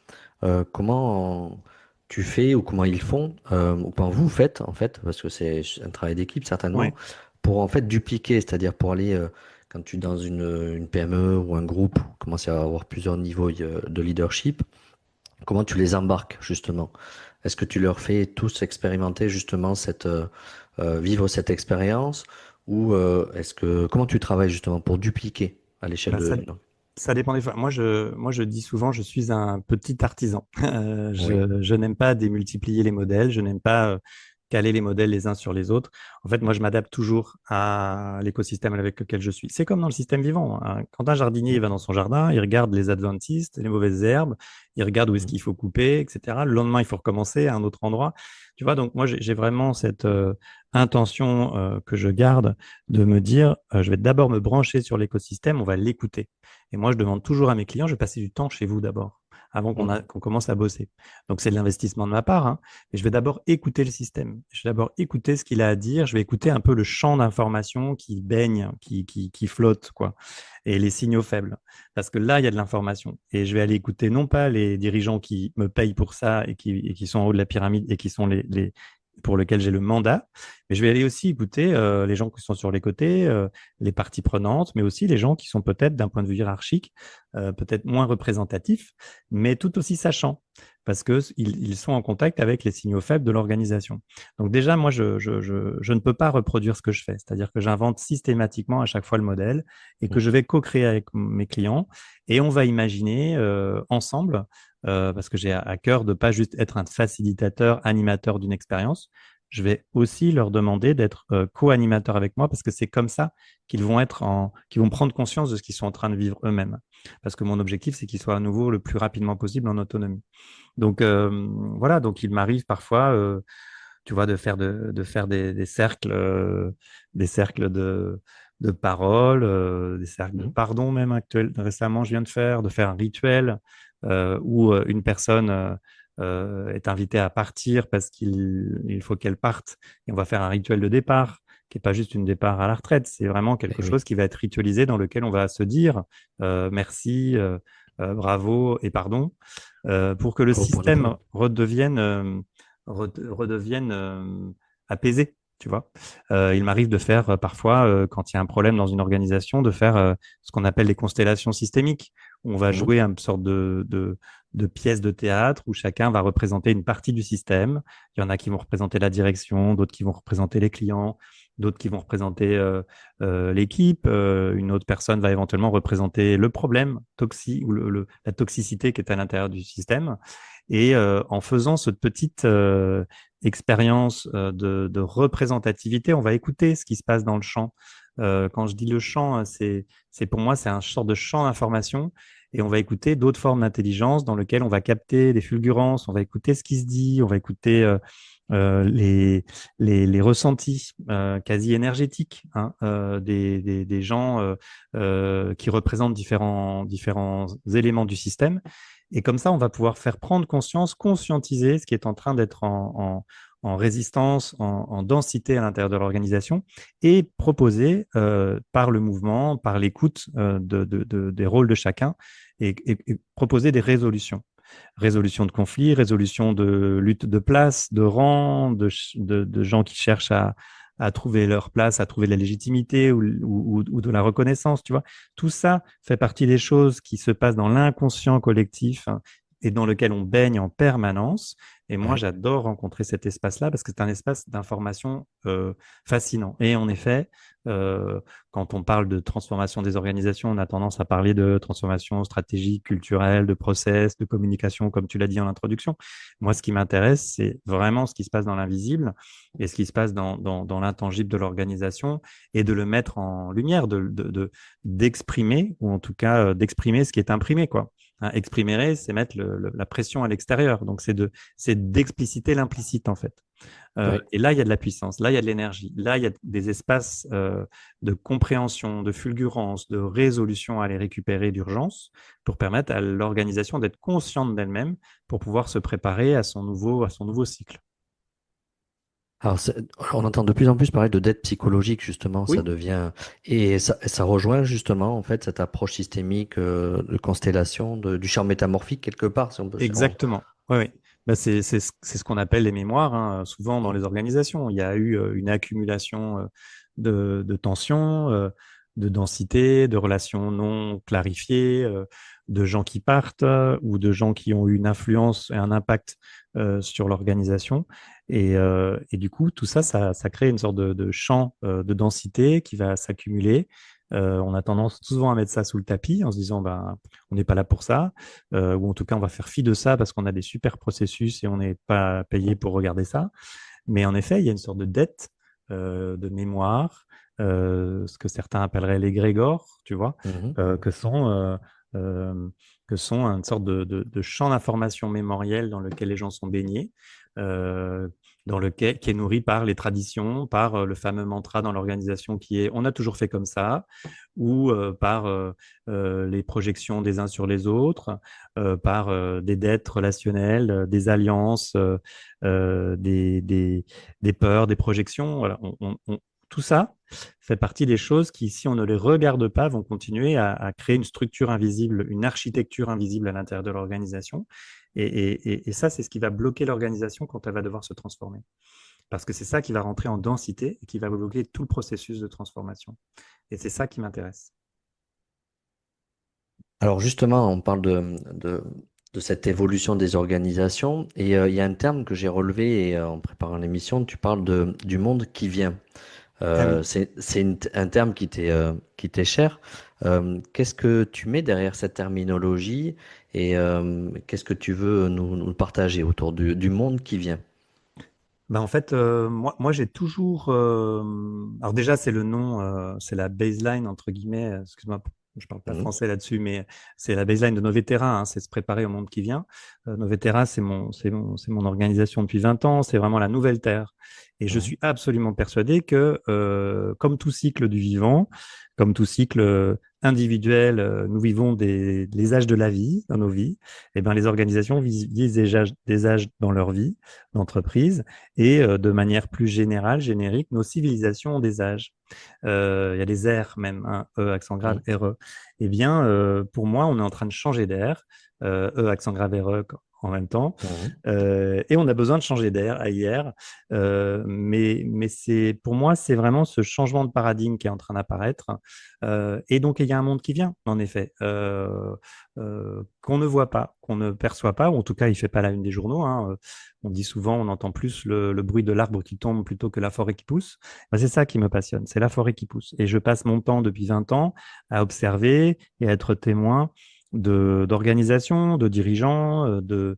comment tu fais ou comment ils font, ou comment vous faites en fait, parce que c'est un travail d'équipe certainement, Ouais. pour en fait dupliquer, c'est-à-dire pour aller, quand tu es dans une PME ou un groupe, commencer à avoir plusieurs niveaux de leadership, comment tu les embarques justement? Est-ce que tu leur fais tous expérimenter justement vivre cette expérience, ou comment tu travailles justement pour dupliquer à l'échelle Ben, de... ça dépend des fois. Moi, je dis souvent, je suis un petit artisan. Oui. Je n'aime pas démultiplier les modèles. Je n'aime pas caler les modèles les uns sur les autres. En fait, moi, je m'adapte toujours à l'écosystème avec lequel je suis. C'est comme dans le système vivant, hein. Quand un jardinier il va dans son jardin, il regarde les adventistes, les mauvaises herbes, il regarde où est-ce Mhm. qu'il faut couper, etc. Le lendemain, il faut recommencer à un autre endroit. Tu vois, donc moi, j'ai vraiment cette intention que je garde de me dire, je vais d'abord me brancher sur l'écosystème, on va l'écouter. Et moi, je demande toujours à mes clients, je vais passer du temps chez vous d'abord, avant Mhm. qu'on commence à bosser. Donc, c'est de l'investissement de ma part, hein, mais je vais d'abord écouter le système. Je vais d'abord écouter ce qu'il a à dire. Je vais écouter un peu le champ d'information qui baigne, qui flotte, quoi, et les signaux faibles. Parce que là, il y a de l'information. Et je vais aller écouter non pas les dirigeants qui me payent pour ça et qui sont en haut de la pyramide et qui sont pour lesquels j'ai le mandat, mais je vais aller aussi écouter les gens qui sont sur les côtés, les parties prenantes, mais aussi les gens qui sont peut-être d'un point de vue hiérarchique, peut-être moins représentatifs, mais tout aussi sachants, parce qu'ils sont en contact avec les signaux faibles de l'organisation. Donc déjà, moi, je ne peux pas reproduire ce que je fais, c'est-à-dire que j'invente systématiquement à chaque fois le modèle et que je Mhm. vais co-créer avec mes clients, et on va imaginer ensemble, parce que j'ai à cœur de pas juste être un facilitateur, animateur d'une expérience. Je vais aussi leur demander d'être co-animateurs avec moi parce que c'est comme ça qu'ils vont prendre conscience de ce qu'ils sont en train de vivre eux-mêmes. Parce que mon objectif, c'est qu'ils soient à nouveau le plus rapidement possible en autonomie. Donc voilà, donc il m'arrive parfois, tu vois, de faire des cercles de parole, des cercles de Mhm. pardon même actuels. Récemment, je viens de faire un rituel où une personne est invitée à partir parce il faut qu'elle parte. Et on va faire un rituel de départ qui n'est pas juste une départ à la retraite, c'est vraiment quelque Eh oui, chose qui va être ritualisé dans lequel on va se dire merci, bravo et pardon pour que le système Ho'oponopono. redevienne apaisé. Tu vois, il m'arrive de faire parfois, quand il y a un problème dans une organisation, de faire ce qu'on appelle les constellations systémiques, où on va Mhm. jouer une sorte de pièce de théâtre où chacun va représenter une partie du système. Il y en a qui vont représenter la direction, d'autres qui vont représenter les clients, d'autres qui vont représenter l'équipe. Une autre personne va éventuellement représenter le problème ou la toxicité qui est à l'intérieur du système. Et en faisant cette petite expérience de représentativité, on va écouter ce qui se passe dans le champ. Quand je dis le champ, hein, c'est pour moi, c'est un sort de champ d'information et on va écouter d'autres formes d'intelligence dans lesquelles on va capter des fulgurances, on va écouter ce qui se dit, on va écouter euh, les, les ressentis quasi énergétiques hein, des gens qui représentent différents éléments du système. Et comme ça, on va pouvoir faire prendre conscience, conscientiser ce qui est en train d'être en résistance, en densité à l'intérieur de l'organisation et proposer par le mouvement, par l'écoute des rôles de chacun et proposer des résolutions. Résolution de conflits, résolution de lutte de place, de rang, de gens qui cherchent à trouver leur place, à trouver de la légitimité ou de la reconnaissance, tu vois. Tout ça fait partie des choses qui se passent dans l'inconscient collectif hein, et dans lequel on baigne en permanence. Et moi, Ouais. j'adore rencontrer cet espace-là parce que c'est un espace d'information fascinant. Et en effet, euh, quand on parle de transformation des organisations, on a tendance à parler de transformation stratégique, culturelle, de process, de communication, comme tu l'as dit en introduction. Moi, ce qui m'intéresse, c'est vraiment ce qui se passe dans l'invisible et ce qui se passe dans l'intangible de l'organisation et de le mettre en lumière, d'exprimer, ou en tout cas d'exprimer ce qui est imprimé, quoi. Hein, exprimer, c'est mettre la pression à l'extérieur. Donc, c'est d'expliciter l'implicite, en fait. Ouais. Et là, il y a de la puissance, là, il y a de l'énergie, là, il y a des espaces de compréhension, de fulgurance, de résolution à les récupérer d'urgence pour permettre à l'organisation d'être consciente d'elle-même pour pouvoir se préparer à son nouveau cycle. Alors, on entend de plus en plus parler de dette psychologique, justement, ça Oui, devient... Et ça rejoint justement, en fait, cette approche systémique de constellation, du champ métamorphique, quelque part, si on peut faire... exactement. Oui, oui. Bah, c'est ce qu'on appelle les mémoires, hein, souvent dans les organisations. Il y a eu une accumulation de tensions, de densité, de relations non clarifiées, de gens qui partent ou de gens qui ont eu une influence et un impact sur l'organisation. Et du coup, tout ça, ça crée une sorte de champ de densité qui va s'accumuler. On a tendance souvent à mettre ça sous le tapis en se disant, ben, on n'est pas là pour ça ou en tout cas on va faire fi de ça parce qu'on a des super processus et on n'est pas payé pour regarder ça. Mais en effet, il y a une sorte de dette de mémoire, ce que certains appelleraient l'égrégore, tu vois, Mhm. euh, que sont, euh, euh, que sont une sorte de champ d'information mémoriel dans lequel les gens sont baignés, euh, qui est nourri par les traditions, par le fameux mantra dans l'organisation qui est «on a toujours fait comme ça», ou par les projections des uns sur les autres, par des dettes relationnelles, des alliances, des peurs, des projections. Voilà. Tout ça fait partie des choses qui, si on ne les regarde pas, vont continuer à créer une structure invisible, une architecture invisible à l'intérieur de l'organisation. Et ça, c'est ce qui va bloquer l'organisation quand elle va devoir se transformer. Parce que c'est ça qui va rentrer en densité et qui va bloquer tout le processus de transformation. Et c'est ça qui m'intéresse. Alors justement, on parle de cette évolution des organisations et il y a un terme que j'ai relevé et, en préparant l'émission, tu parles du monde qui vient. Ah oui. Un terme qui t'est cher. Qu'est-ce que tu mets derrière cette terminologie et qu'est-ce que tu veux nous partager autour du monde qui vient? Ben en fait, moi j'ai toujours. Alors déjà, c'est le nom, c'est la baseline, entre guillemets. Excuse-moi, je parle pas Mhm. français là-dessus, mais c'est la baseline de Novetera, hein, c'est se préparer au monde qui vient. Novetera, c'est mon organisation depuis 20 ans, c'est vraiment la nouvelle Terre. Et je Mhm. suis absolument persuadé que, comme tout cycle du vivant, comme tout cycle individuel, nous vivons les âges de la vie dans nos vies. Et ben, les organisations visent des âges dans leur vie d'entreprise et de manière plus générale, générique, nos civilisations ont des âges. Il y a des ères même, hein, E, accent grave, Mhm. RE. Eh bien, pour moi, on est en train de changer d'air, E, accent grave, RE en même temps. Mhm. Et on a besoin de changer d'air, AIR. Mais pour moi, c'est vraiment ce changement de paradigme qui est en train d'apparaître. Et donc, il y a un monde qui vient, en effet, qu'on ne voit pas, qu'on ne perçoit pas, ou en tout cas, il ne fait pas la une des journaux, hein. On dit souvent, on entend plus le bruit de l'arbre qui tombe plutôt que la forêt qui pousse. Ben, c'est ça qui me passionne, c'est la forêt qui pousse. Et je passe mon temps depuis 20 ans à observer et à être témoin d'organisations, de dirigeants, de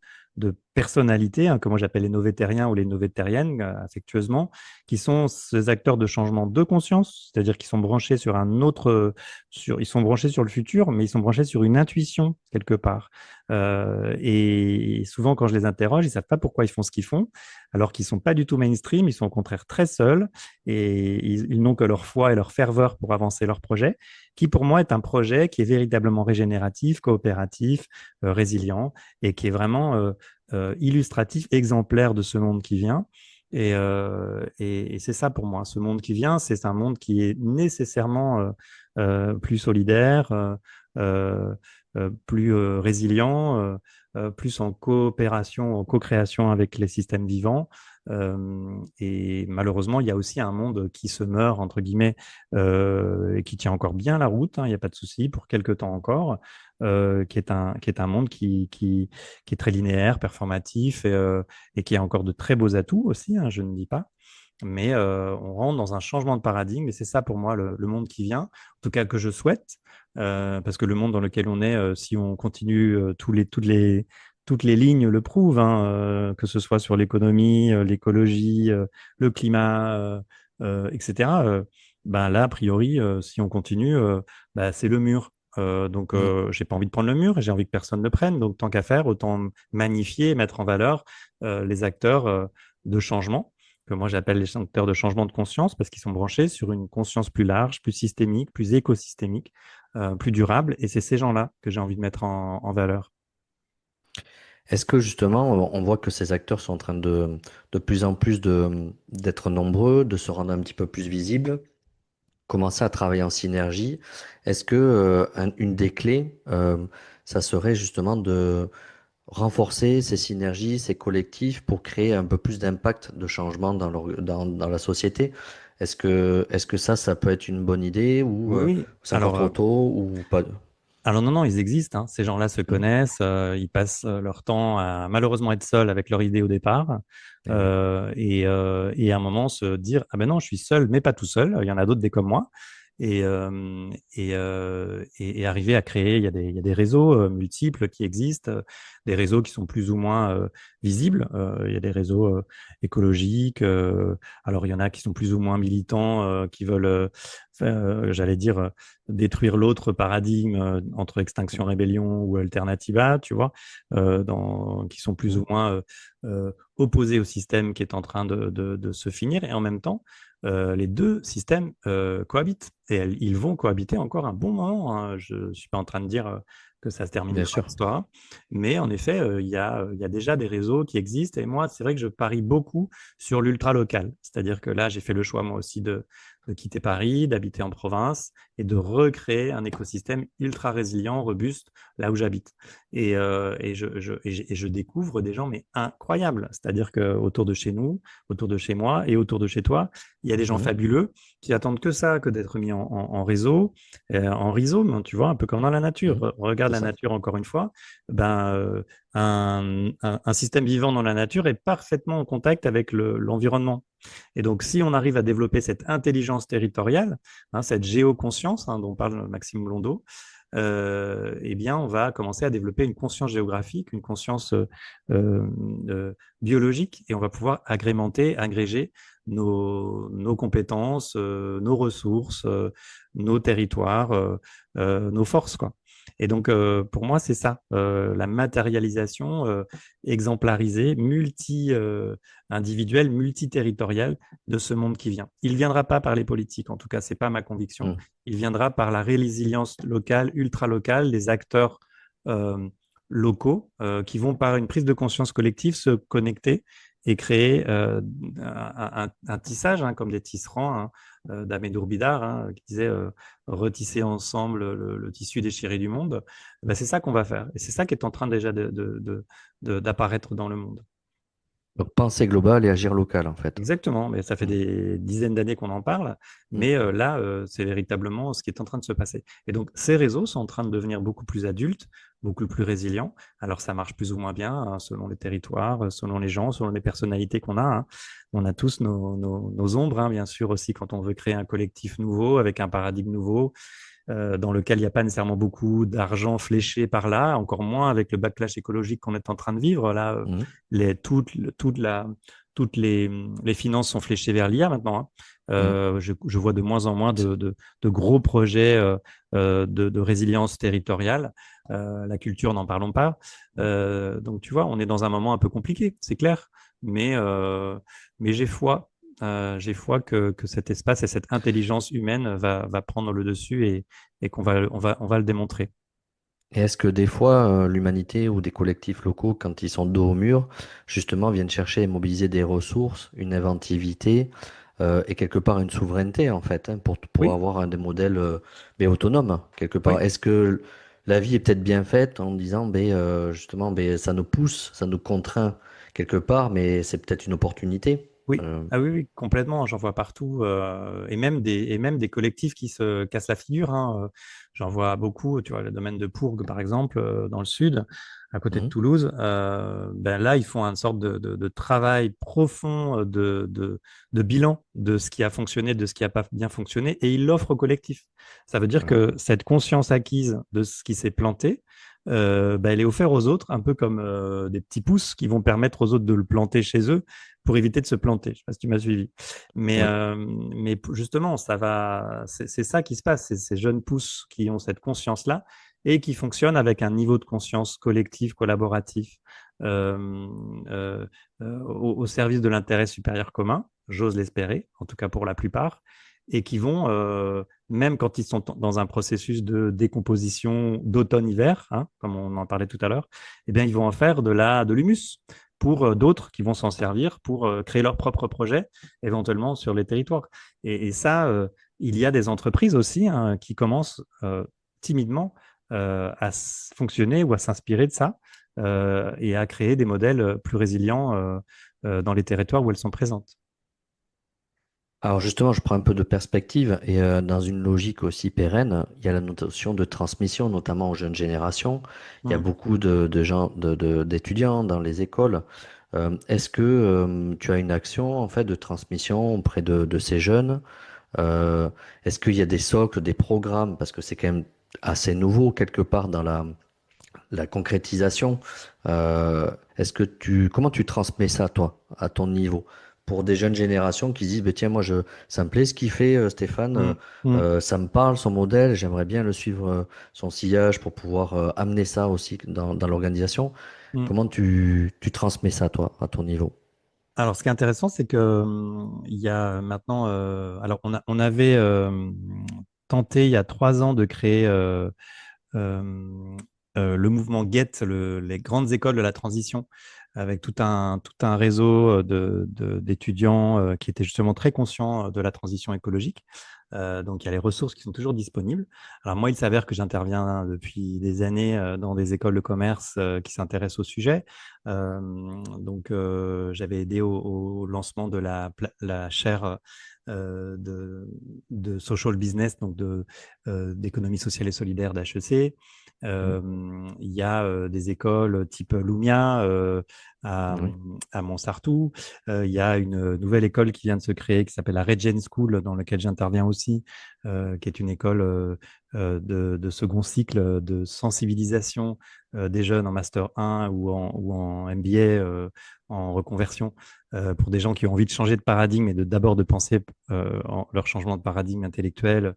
personnalités, hein, que moi j'appelle les novétériens ou les novétériennes, affectueusement, qui sont ces acteurs de changement de conscience, c'est-à-dire qu'ils sont branchés sur un autre, ils sont branchés sur le futur, mais ils sont branchés sur une intuition quelque part. Et souvent, quand je les interroge, ils savent pas pourquoi ils font ce qu'ils font, alors qu'ils sont pas du tout mainstream, ils sont au contraire très seuls et ils n'ont que leur foi et leur ferveur pour avancer leur projet, qui pour moi est un projet qui est véritablement régénératif, coopératif, résilient et qui est vraiment illustratif, exemplaire de ce monde qui vient. Et c'est ça pour moi. Ce monde qui vient, c'est un monde qui est nécessairement plus solidaire, euh, plus résilient, plus en coopération, en co-création avec les systèmes vivants. Et malheureusement, il y a aussi un monde qui se meurt, entre guillemets, et qui tient encore bien la route, hein, il n'y a pas de souci, pour quelques temps encore, qui est un monde qui est très linéaire, performatif, et qui a encore de très beaux atouts aussi, hein, je ne dis pas. Mais on rentre dans un changement de paradigme, et c'est ça pour moi le monde qui vient, en tout cas que je souhaite, parce que le monde dans lequel on est, si on continue, toutes les lignes le prouvent, hein, que ce soit sur l'économie, l'écologie, le climat, etc. Ben là, a priori, si on continue, ben, c'est le mur. Donc, Mhm. j'ai pas envie de prendre le mur et j'ai envie que personne ne le prenne. Donc, tant qu'à faire, autant magnifier et mettre en valeur les acteurs de changement, que moi j'appelle les acteurs de changement de conscience, parce qu'ils sont branchés sur une conscience plus large, plus systémique, plus écosystémique, plus durable. Et c'est ces gens-là que j'ai envie de mettre en valeur. Est-ce que justement, on voit que ces acteurs sont en train de plus en plus d'être nombreux, de se rendre un petit peu plus visibles, commencer à travailler en synergie? Est-ce que une des clés, ça serait justement de renforcer ces synergies, ces collectifs pour créer un peu plus d'impact de changement dans la société? Est-ce que ça peut être une bonne idée ou Oui, oui. c'est encore trop tôt ou pas? Alors non, non, ils existent, hein. Ces gens-là se Mhm. connaissent, ils passent leur temps à malheureusement être seuls avec leur idée au départ, Eh oui. et à un moment se dire, ah ben non, je suis seul, mais pas tout seul, il y en a d'autres des comme moi. et arriver à créer. Il y a des réseaux multiples qui existent, des réseaux qui sont plus ou moins visibles. Il y a des réseaux écologiques. Alors, il y en a qui sont plus ou moins militants, qui veulent, j'allais dire, détruire l'autre paradigme entre Extinction Rébellion ou Alternativa, tu vois, qui sont plus ou moins opposés au système qui est en train de se finir. Et en même temps, les deux systèmes cohabitent. Et ils vont cohabiter encore un bon moment, hein. Je ne suis pas en train de dire que ça se termine Bien là sûr. l'histoire. Mais en effet, il y a déjà des réseaux qui existent. Et moi, c'est vrai que je parie beaucoup sur l'ultra local. C'est-à-dire que là, j'ai fait le choix, moi aussi, de quitter Paris, d'habiter en province et de recréer un écosystème ultra résilient, robuste, là où j'habite. Et je découvre des gens, mais incroyables. C'est-à-dire qu'autour de chez nous, autour de chez moi et autour de chez toi, il y a des gens Mhm. fabuleux qui attendent que ça, que d'être mis en réseau, en rhizome, hein, tu vois, un peu comme dans la nature. Mhm. Regarde C'est la ça. nature encore une fois. Ben, un système vivant dans la nature est parfaitement en contact avec l'environnement. Et donc, si on arrive à développer cette intelligence territoriale, hein, cette géoconscience dont parle Maxime Blondeau, eh bien, on va commencer à développer une conscience géographique, une conscience euh, biologique, et on va pouvoir agrémenter, agréger nos compétences, nos ressources, nos territoires, nos forces, quoi. Et donc, pour moi, c'est ça, la matérialisation exemplarisée, multi-individuelle, multiterritoriale de ce monde qui vient. Il ne viendra pas par les politiques, en tout cas, ce n'est pas ma conviction. Mhm. Il viendra par la résilience locale, ultra-locale, des acteurs euh, locaux qui vont, par une prise de conscience collective, se connecter et créer un tissage, hein, comme des tisserands, hein, d'Amédour Bidar, hein, qui disait retisser ensemble le tissu déchiré du monde. Ben, c'est ça qu'on va faire. Et c'est ça qui est en train déjà d'apparaître dans le monde. Donc, penser global et agir local, en fait. Exactement, mais ça fait Mhm. des dizaines d'années qu'on en parle, Mhm. mais là, c'est véritablement ce qui est en train de se passer. Et donc, ces réseaux sont en train de devenir beaucoup plus adultes, beaucoup plus résilients. Alors, ça marche plus ou moins bien, hein, selon les territoires, selon les gens, selon les personnalités qu'on a, hein. On a tous nos ombres, hein, bien sûr, aussi, quand on veut créer un collectif nouveau, avec un paradigme nouveau, dans lequel il n'y a pas nécessairement beaucoup d'argent fléché par là, encore moins avec le backlash écologique qu'on est en train de vivre. Là, Mhm. les, toute la, toutes les finances sont fléchées vers l'IA maintenant, hein. Mhm. Je vois de moins en moins de gros projets de résilience territoriale. La culture, n'en parlons pas. Donc, tu vois, on est dans un moment un peu compliqué, c'est clair, mais, euh, mais j'ai foi que cet espace et cette intelligence humaine va prendre le dessus et on va le démontrer. Et est-ce que des fois, l'humanité ou des collectifs locaux, quand ils sont dos au mur, justement, viennent chercher et mobiliser des ressources, une inventivité et quelque part une souveraineté, en fait, hein, pour Oui, avoir des modèles mais autonomes, quelque part. oui. Est-ce que la vie est peut-être bien faite en disant, justement, ça nous pousse, ça nous contraint quelque part, mais c'est peut-être une opportunité. Oui, Euh, ah oui, oui, complètement. J'en vois partout, et même des collectifs qui se cassent la figure, hein. J'en vois beaucoup. Tu vois, le domaine de Pourgue, par exemple, dans le sud, à côté de mhm, Toulouse. Ben là, ils font une sorte de travail profond de bilan de ce qui a fonctionné, de ce qui n'a pas bien fonctionné, et ils l'offrent au collectif. Ça veut dire ouais, que cette conscience acquise de ce qui s'est planté, ben, elle est offerte aux autres, un peu comme des petits pousses qui vont permettre aux autres de le planter chez eux pour éviter de se planter. Je ne sais pas si tu m'as suivi. ouais. Mais justement, c'est ça qui se passe. C'est ces jeunes pousses qui ont cette conscience-là et qui fonctionnent avec un niveau de conscience collectif, collaboratif, euh, euh, au service de l'intérêt supérieur commun, j'ose l'espérer, en tout cas pour la plupart, et qui vont, même quand ils sont dans un processus de décomposition d'automne-hiver, hein, comme on en parlait tout à l'heure, eh bien, ils vont en faire de l'humus pour d'autres qui vont s'en servir pour créer leur propre projet, éventuellement sur les territoires. Et ça, il y a des entreprises aussi, hein, qui commencent timidement à fonctionner ou à s'inspirer de ça et à créer des modèles plus résilients dans les territoires où elles sont présentes. Alors justement, je prends un peu de perspective et dans une logique aussi pérenne, il y a la notion de transmission, notamment aux jeunes générations. Il y a Mhm. beaucoup de gens, d'étudiants dans les écoles. Est-ce que tu as une action en fait de transmission auprès de ces jeunes? Euh, Est-ce qu'il y a des socles, des programmes, parce que c'est quand même assez nouveau quelque part dans la concrétisation. Comment tu transmets ça, toi, à ton niveau, pour des jeunes générations qui se disent, bah, tiens, ça me plaît ce qu'il fait, Stéphane, Mm, mm, ça me parle, son modèle, j'aimerais bien le suivre, son sillage pour pouvoir amener ça aussi dans l'organisation. mm. Comment tu transmets ça, toi, à ton niveau? Alors, ce qui est intéressant, c'est que il y a maintenant, alors on avait tenté il y a 3 ans de créer euh, le mouvement GET, les grandes écoles de la transition, avec tout un réseau d'étudiants qui étaient justement très conscients de la transition écologique. Donc, il y a les ressources qui sont toujours disponibles. Alors, moi, il s'avère que j'interviens depuis des années dans des écoles de commerce qui s'intéressent au sujet. J'avais aidé au lancement de la chaire de social business, donc d'économie sociale et solidaire d'HEC. Mhm. Il y a des écoles type Lumia à, Oui. à Montsartou. Il y a une nouvelle école qui vient de se créer qui s'appelle la Regen School, dans laquelle j'interviens aussi, qui est une école de second cycle de sensibilisation des jeunes en Master 1 ou en MBA en reconversion pour des gens qui ont envie de changer de paradigme et d'abord de penser leur changement de paradigme intellectuel,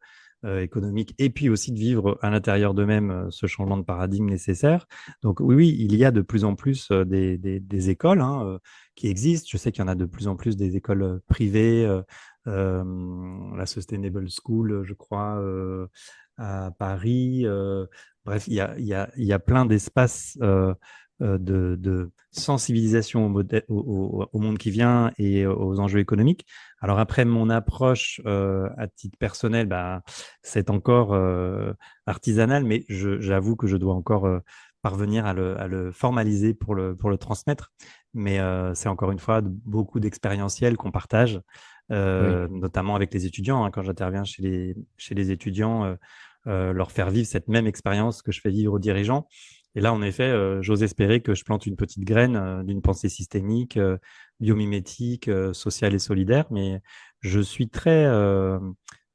économique, et puis aussi de vivre à l'intérieur d'eux-mêmes ce changement de paradigme nécessaire. Donc oui, oui, il y a de plus en plus des écoles qui existent. Je sais qu'il y en a de plus en plus des écoles privées, la Sustainable School, je crois, à Paris. Bref, il y a plein d'espaces de sensibilisation au monde qui vient et aux enjeux économiques. Alors après, mon approche à titre personnel, bah, c'est encore artisanal, mais j'avoue que je dois encore parvenir à le formaliser pour le transmettre. Mais c'est encore une fois beaucoup d'expérientiel qu'on partage, Oui. notamment avec les étudiants. Quand j'interviens chez les étudiants, leur faire vivre cette même expérience que je fais vivre aux dirigeants. Et là, en effet, j'ose espérer que je plante une petite graine d'une pensée systémique, biomimétique, sociale et solidaire. Mais je suis très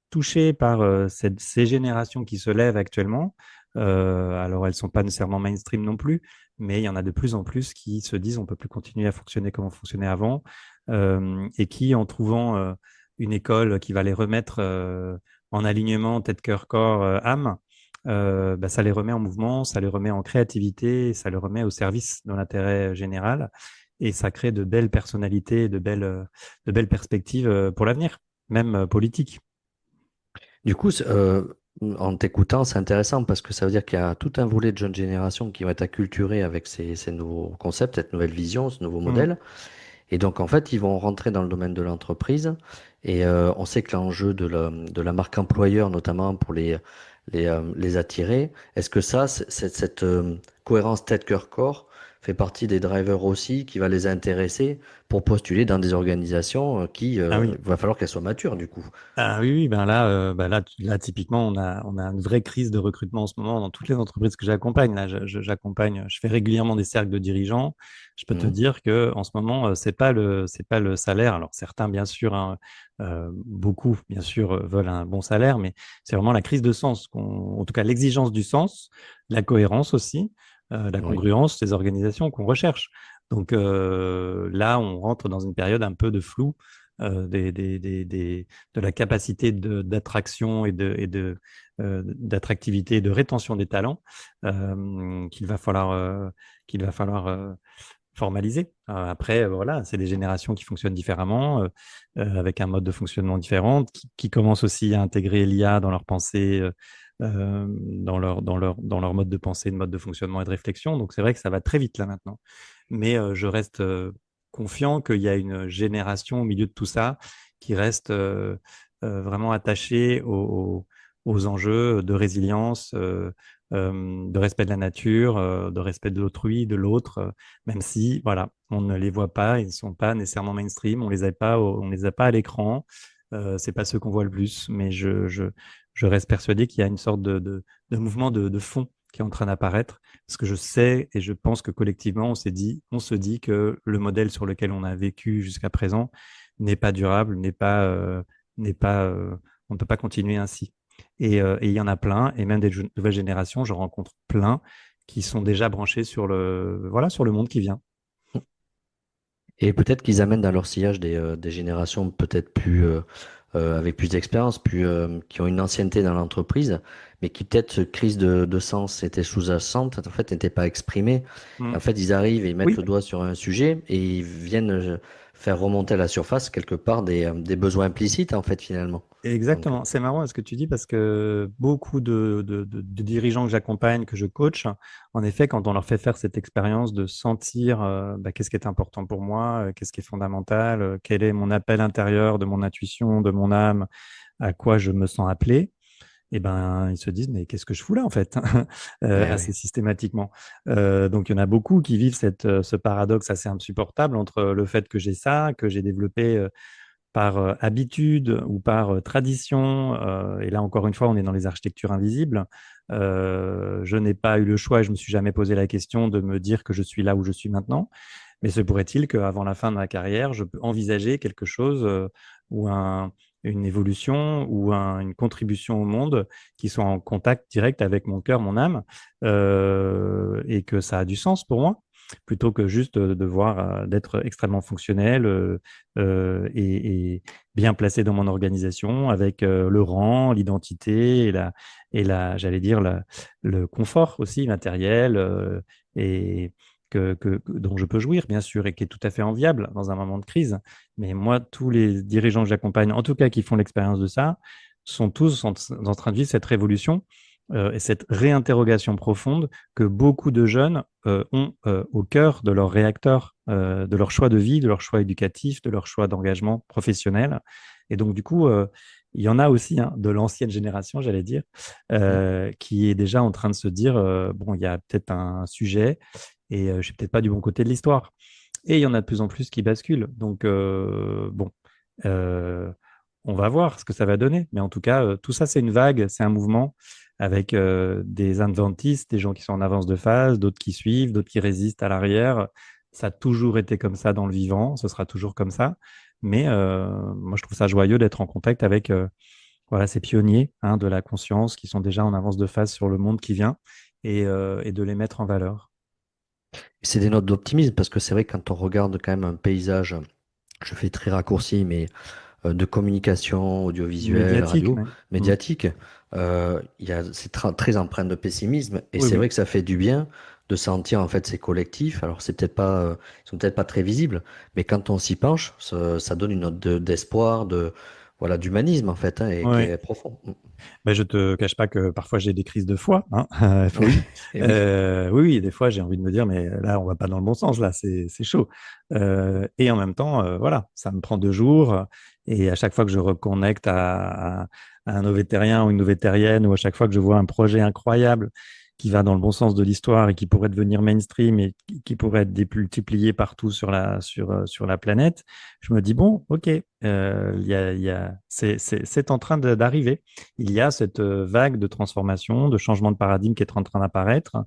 touché par ces générations qui se lèvent actuellement. Alors, elles ne sont pas nécessairement mainstream non plus, mais il y en a de plus en plus qui se disent on ne peut plus continuer à fonctionner comme on fonctionnait avant, et qui, en trouvant une école qui va les remettre en alignement tête, cœur, corps, âme, bah, ça les remet en mouvement, ça les remet en créativité, ça les remet au service de l'intérêt général, et ça crée de belles personnalités, de belles perspectives pour l'avenir, même politique. Du coup, en t'écoutant, c'est intéressant parce que ça veut dire qu'il y a tout un volet de jeunes générations qui vont être acculturés avec ces nouveaux concepts, cette nouvelle vision, ce nouveau Mm. modèle. Et donc, en fait, ils vont rentrer dans le domaine de l'entreprise. Et on sait que l'enjeu de la marque employeur, notamment pour les attirer, est-ce que ça, cette cohérence tête-cœur-corps fait partie des drivers aussi qui va les intéresser pour postuler dans des organisations qui, Ah oui. va falloir qu'elles soient matures, du coup. Ah oui, oui, ben là, typiquement, on a une vraie crise de recrutement en ce moment dans toutes les entreprises que j'accompagne. Là, j'accompagne, je fais régulièrement des cercles de dirigeants. Je peux te Mhm. dire que en ce moment, c'est pas le salaire. Alors certains, bien sûr, beaucoup, bien sûr, veulent un bon salaire, mais c'est vraiment la crise de sens, en tout cas l'exigence du sens, la cohérence aussi, la Oui. congruence des organisations qu'on recherche. Donc là, on rentre dans une période un peu de flou. De la capacité d'attraction d'attractivité et de rétention des talents qu'il va falloir formaliser. Après, voilà, c'est des générations qui fonctionnent différemment, avec un mode de fonctionnement différent, qui commencent aussi à intégrer l'IA dans leur pensée, dans leur mode de pensée, de mode de fonctionnement et de réflexion. Donc, c'est vrai que ça va très vite là maintenant. Mais je reste confiant qu'il y a une génération au milieu de tout ça qui reste vraiment attachée aux enjeux de résilience, de respect de la nature, de respect de l'autrui, de l'autre, même si, voilà, on ne les voit pas, ils ne sont pas nécessairement mainstream, on les a pas à l'écran, c'est pas ceux qu'on voit le plus, mais je reste persuadé qu'il y a une sorte de mouvement de fond qui est en train d'apparaître, parce que je sais et je pense que collectivement, on se dit que le modèle sur lequel on a vécu jusqu'à présent n'est pas durable, n'est pas, on ne peut pas continuer ainsi. Et il y en a plein, et même des nouvelles générations, je rencontre plein qui sont déjà branchés sur voilà, sur le monde qui vient. Et peut-être qu'ils amènent dans leur sillage des générations peut-être avec plus d'expérience, qui ont une ancienneté dans l'entreprise, mais qui peut-être cette crise de sens était sous-jacente, en fait, n'était pas exprimée. Mm. En fait, ils arrivent et ils mettent Oui, le doigt sur un sujet et ils viennent faire remonter à la surface quelque part des besoins implicites, en fait, finalement. Donc, exactement. C'est marrant ce que tu dis parce que beaucoup de dirigeants que j'accompagne, que je coach, en effet, quand on leur fait faire cette expérience de sentir bah, qu'est-ce qui est important pour moi, qu'est-ce qui est fondamental, quel est mon appel intérieur de mon intuition, de mon âme, à quoi je me sens appelé, et ben ils se disent mais qu'est-ce que je fous là en fait eh oui. assez systématiquement. Donc il y en a beaucoup qui vivent ce paradoxe assez insupportable entre le fait que j'ai ça, que j'ai développé par habitude ou par tradition, et là encore une fois, on est dans les architectures invisibles. Je n'ai pas eu le choix et je me suis jamais posé la question de me dire que je suis là où je suis maintenant. Mais se pourrait-il qu'avant la fin de ma carrière, je peux envisager quelque chose ou une évolution ou une contribution au monde qui soit en contact direct avec mon cœur, mon âme, et que ça a du sens pour moi, plutôt que juste d'être extrêmement fonctionnel et bien placé dans mon organisation avec le rang, l'identité j'allais dire, le confort aussi matériel et dont je peux jouir, bien sûr, et qui est tout à fait enviable dans un moment de crise. Mais moi, tous les dirigeants que j'accompagne, en tout cas qui font l'expérience de ça, sont tous en train de vivre cette révolution et cette réinterrogation profonde que beaucoup de jeunes ont au cœur de leur réacteur, de leur choix de vie, de leur choix éducatif, de leur choix d'engagement professionnel. Et donc, du coup, il y en a aussi hein, de l'ancienne génération, j'allais dire, Mm. qui est déjà en train de se dire, bon, il y a peut-être un sujet et je suis peut-être pas du bon côté de l'histoire. Et il y en a de plus en plus qui basculent. Donc, bon, euh, on va voir ce que ça va donner. Mais en tout cas, tout ça, c'est une vague, c'est un mouvement avec des adventistes, des gens qui sont en avance de phase, d'autres qui suivent, d'autres qui résistent à l'arrière. Ça a toujours été comme ça dans le vivant, ce sera toujours comme ça. Mais moi, je trouve ça joyeux d'être en contact avec voilà, ces pionniers hein, de la conscience qui sont déjà en avance de phase sur le monde qui vient et de les mettre en valeur. C'est des notes d'optimisme parce que c'est vrai que quand on regarde quand même un paysage, je fais très raccourci, mais de communication audiovisuelle, Médiatique, radio, même. Mm. médiatique, c'est très empreint de pessimisme. Et Oui, c'est vrai oui. que ça fait du bien de sentir en fait ces collectifs. Alors c'est peut-être pas, ils sont peut-être pas très visibles, mais quand on s'y penche, ça donne une note d'espoir, voilà, d'humanisme en fait, hein, et qui Ouais. est profond. Ben, je te cache pas que parfois j'ai des crises de foi. Hein. Oui, et oui, Oui, oui, des fois j'ai envie de me dire, mais là, on va pas dans le bon sens, là, c'est chaud. Et en même temps, voilà, ça me prend 2 jours. Et à chaque fois que je reconnecte à un novétérien ou une novétérienne, ou à chaque fois que je vois un projet incroyable qui va dans le bon sens de l'histoire et qui pourrait devenir mainstream et qui pourrait être démultiplié partout sur la planète, je me dis, bon, ok, c'est en train d'arriver. Il y a cette vague de transformation, de changement de paradigme qui est en train d'apparaître.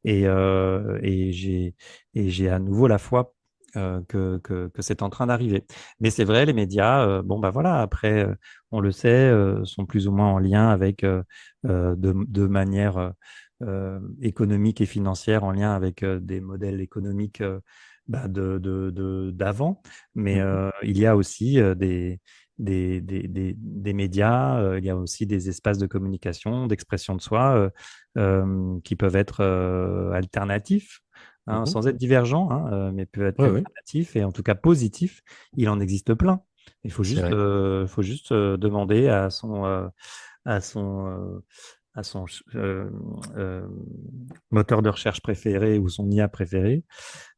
Et, euh, et j'ai, et j'ai à nouveau la foi que c'est en train d'arriver. Mais c'est vrai, les médias, bon, bah voilà, après, on le sait, sont plus ou moins en lien avec, de manière économique et financière, en lien avec des modèles économiques bah, d'avant. Mais mhm, il y a aussi des médias, il y a aussi des espaces de communication, d'expression de soi qui peuvent être alternatifs, hein, mhm. sans être divergents, hein, mais peuvent être Oui, oui, alternatifs et en tout cas positifs. Il en existe plein. c'est vrai. Il faut juste demander à son, à son euh, moteur de recherche préféré ou son IA préféré.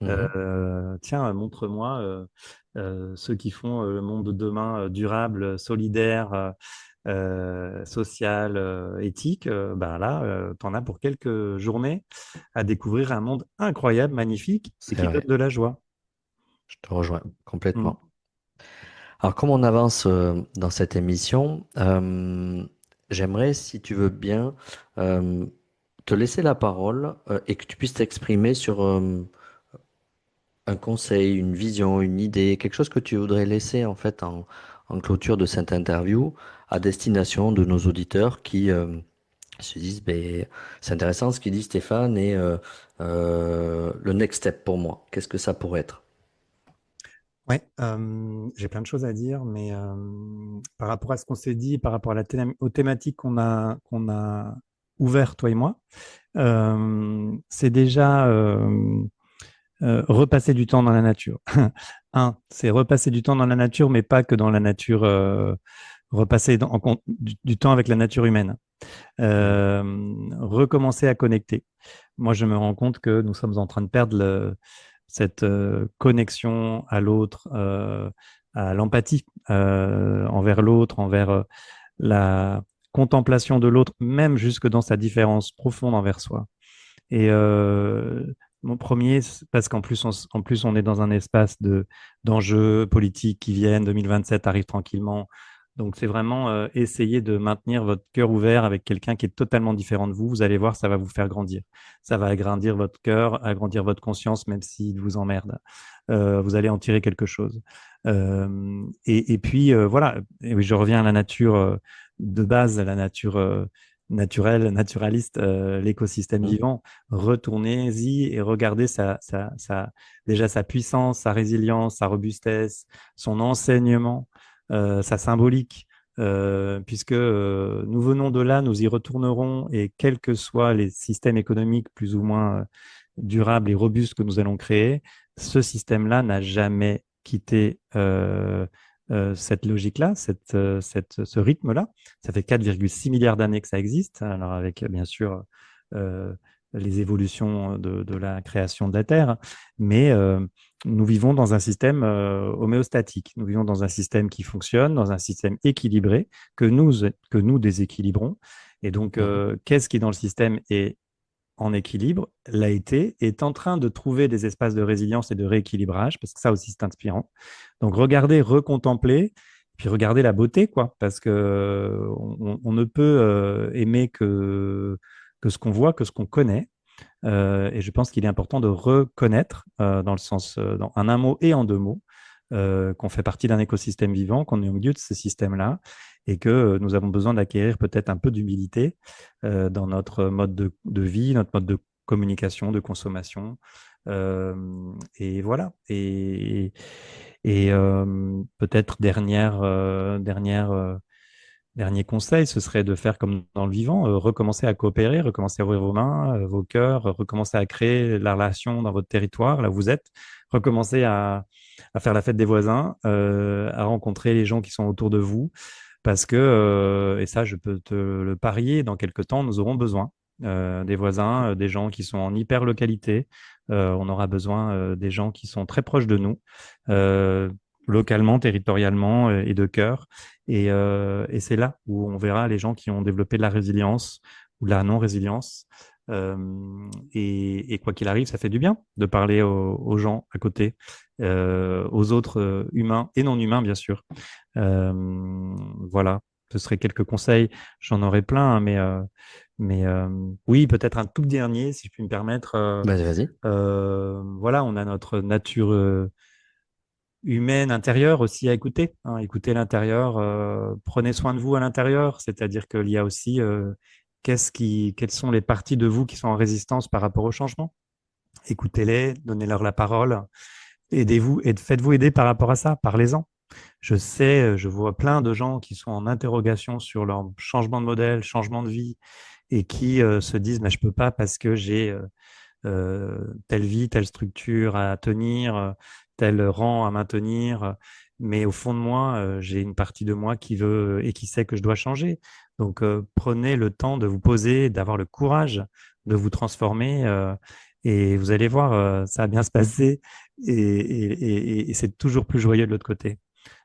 Mhm. Tiens, montre-moi ceux qui font le monde de demain durable, solidaire, social, éthique. Ben là, tu en as pour quelques journées à découvrir un monde incroyable, magnifique et C'est qui donne vrai. de la joie. Je te rejoins Mm. complètement. Alors, comme on avance dans cette émission, j'aimerais, si tu veux bien, euh, te laisser la parole et que tu puisses t'exprimer sur un conseil, une vision, une idée, quelque chose que tu voudrais laisser en fait en clôture de cette interview à destination de nos auditeurs qui se disent, ben, c'est intéressant ce qu'il dit Stéphane et le next step pour moi, qu'est-ce que ça pourrait être? Ouais, j'ai plein de choses à dire, mais par rapport à ce qu'on s'est dit, par rapport à aux thématiques qu'on a ouvertes, toi et moi, c'est déjà repasser du temps dans la nature. C'est repasser du temps dans la nature, mais pas que dans la nature, repasser du temps avec la nature humaine. Mhm. Recommencer à connecter. Moi, je me rends compte que nous sommes en train de perdre cette connexion à l'autre, à l'empathie envers l'autre, envers la contemplation de l'autre, même jusque dans sa différence profonde envers soi. Et mon premier, parce en plus, on est dans un espace d'enjeux politiques qui viennent, 2027 arrive tranquillement. Donc, c'est vraiment essayer de maintenir votre cœur ouvert avec quelqu'un qui est totalement différent de vous. Vous allez voir, ça va vous faire grandir. Ça va agrandir votre cœur, agrandir votre conscience, même s'il vous emmerde. Vous allez en tirer quelque chose. Et puis, voilà, et oui, je reviens à la nature de base, à la nature naturelle, naturaliste, l'écosystème Mhm. vivant. Retournez-y et regardez déjà sa puissance, sa résilience, sa robustesse, son enseignement, sa symbolique. Puisque nous venons de là, nous y retournerons et quels que soient les systèmes économiques plus ou moins durables et robustes que nous allons créer, ce système-là n'a jamais quitté cette logique-là, ce rythme-là. Ça fait 4,6 milliards d'années que ça existe. Alors avec bien sûr euh, les évolutions de la création de la Terre, mais nous vivons dans un système homéostatique. Nous vivons dans un système qui fonctionne, dans un système équilibré que nous déséquilibrons. Et donc, Mhm. qu'est-ce qui dans le système est en équilibre, l'a été, est en train de trouver des espaces de résilience et de rééquilibrage, parce que ça aussi, c'est inspirant. Donc, regardez, recontempler, puis regardez la beauté, quoi, parce que on ne peut aimer que ce qu'on voit, que ce qu'on connaît. Et je pense qu'il est important de reconnaître, dans le sens, en un mot et en deux mots, qu'on fait partie d'un écosystème vivant, qu'on est au milieu de ce système-là, et que nous avons besoin d'acquérir peut-être un peu d'humilité dans notre mode de vie, notre mode de communication, de consommation. Et voilà. Et peut-être dernier conseil, ce serait de faire comme dans le vivant, recommencer à coopérer, recommencer à ouvrir vos mains, vos cœurs, recommencer à créer la relation dans votre territoire, là où vous êtes, recommencer à faire la fête des voisins, à rencontrer les gens qui sont autour de vous, parce que, et ça, je peux te le parier, dans quelques temps, nous aurons besoin des voisins, des gens qui sont en hyper localité. On aura besoin des gens qui sont très proches de nous, euh, localement, territorialement et de cœur. Et c'est là où on verra les gens qui ont développé de la résilience ou de la non-résilience. Euh, et quoi qu'il arrive, ça fait du bien de parler aux gens à côté, aux autres humains et non humains, bien sûr. Euh, voilà, ce serait quelques conseils. J'en aurais plein, hein, mais oui, peut-être un tout dernier, si je puis me permettre. Vas-y, vas-y. Voilà, on a notre nature humaine intérieure aussi à écouter, hein, écouter l'intérieur. Prenez soin de vous à l'intérieur, c'est-à-dire qu'il y a aussi quelles sont les parties de vous qui sont en résistance par rapport au changement. Écoutez-les, donnez-leur la parole, aidez-vous et faites-vous aider par rapport à ça, parlez-en. Je sais, je vois plein de gens qui sont en interrogation sur leur changement de modèle, changement de vie, et qui se disent, mais je peux pas parce que j'ai telle vie, telle structure à tenir, tel rang à maintenir. Mais au fond de moi, j'ai une partie de moi qui veut et qui sait que je dois changer. Donc, prenez le temps de vous poser, d'avoir le courage de vous transformer. Et vous allez voir, ça va bien se passer. Et c'est toujours plus joyeux de l'autre côté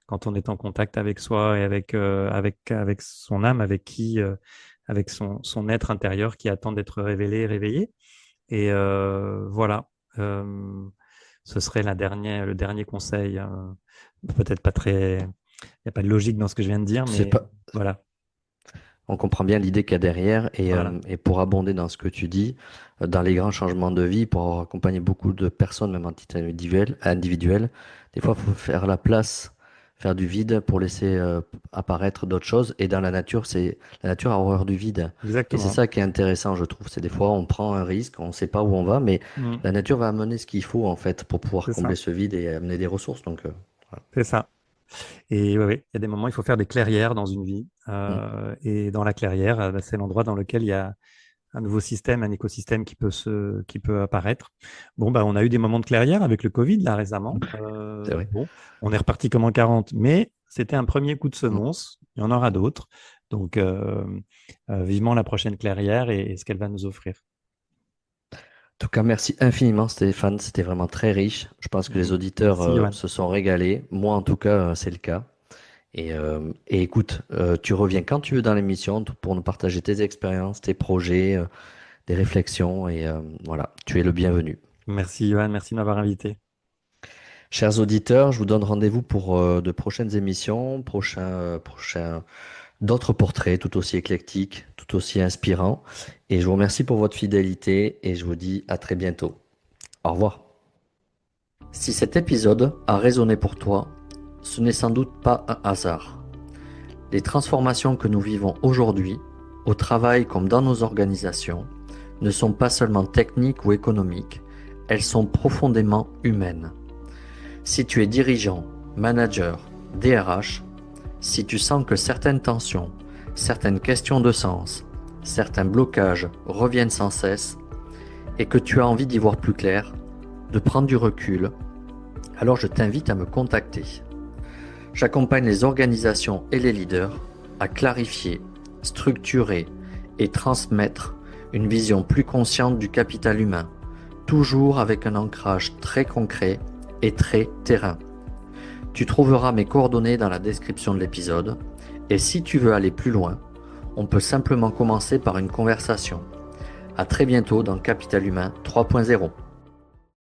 quand on est en contact avec soi et avec son âme, avec son être intérieur qui attend d'être révélé et réveillé. Et voilà, euh, ce serait le dernier conseil. Peut-être pas très, il n'y a pas de logique dans ce que je viens de dire, C'est mais pas, voilà, on comprend bien l'idée qu'il y a derrière voilà. et pour abonder dans ce que tu dis, dans les grands changements de vie, pour avoir accompagné beaucoup de personnes, même en titre individuel, des fois, il faut faire la place faire du vide pour laisser apparaître d'autres choses. Et dans la nature, la nature a horreur du vide. Et c'est Exactement. ça qui est intéressant, je trouve. C'est des fois, on prend un risque, on ne sait pas où on va, mais Mm. la nature va amener ce qu'il faut, en fait, pour pouvoir C'est combler ça. ce vide et amener des ressources. Donc, voilà. C'est ça. Et oui, il y a des moments, il faut faire des clairières dans une vie. Mm. Et dans la clairière, bah, c'est l'endroit dans lequel il y a un nouveau système, un écosystème qui peut apparaître. Bon, bah, on a eu des moments de clairière avec le Covid, là, récemment. C'est vrai. Bon, on est reparti comme en 40, mais c'était un premier coup de Mm. semonce. Il y en aura d'autres. Donc, vivement la prochaine clairière et ce qu'elle va nous offrir. En tout cas, merci infiniment, Stéphane. C'était vraiment très riche. Je pense que les auditeurs Merci, Johan. se sont régalés. Moi, en tout cas, c'est le cas. Et écoute, tu reviens quand tu veux dans l'émission pour nous partager tes expériences, tes projets, des réflexions. Et voilà, tu es le bienvenu. Merci, Johan. Merci de m'avoir invité. Chers auditeurs, je vous donne rendez-vous pour de prochaines émissions, d'autres portraits tout aussi éclectiques, tout aussi inspirants. Et je vous remercie pour votre fidélité et je vous dis à très bientôt. Au revoir. Si cet épisode a résonné pour toi, ce n'est sans doute pas un hasard. Les transformations que nous vivons aujourd'hui, au travail comme dans nos organisations, ne sont pas seulement techniques ou économiques, elles sont profondément humaines. Si tu es dirigeant, manager, DRH, si tu sens que certaines tensions, certaines questions de sens, certains blocages reviennent sans cesse, et que tu as envie d'y voir plus clair, de prendre du recul, alors je t'invite à me contacter. J'accompagne les organisations et les leaders à clarifier, structurer et transmettre une vision plus consciente du capital humain, toujours avec un ancrage très concret et très terrain. Tu trouveras mes coordonnées dans la description de l'épisode et si tu veux aller plus loin, on peut simplement commencer par une conversation. À très bientôt dans Capital Humain 3.0.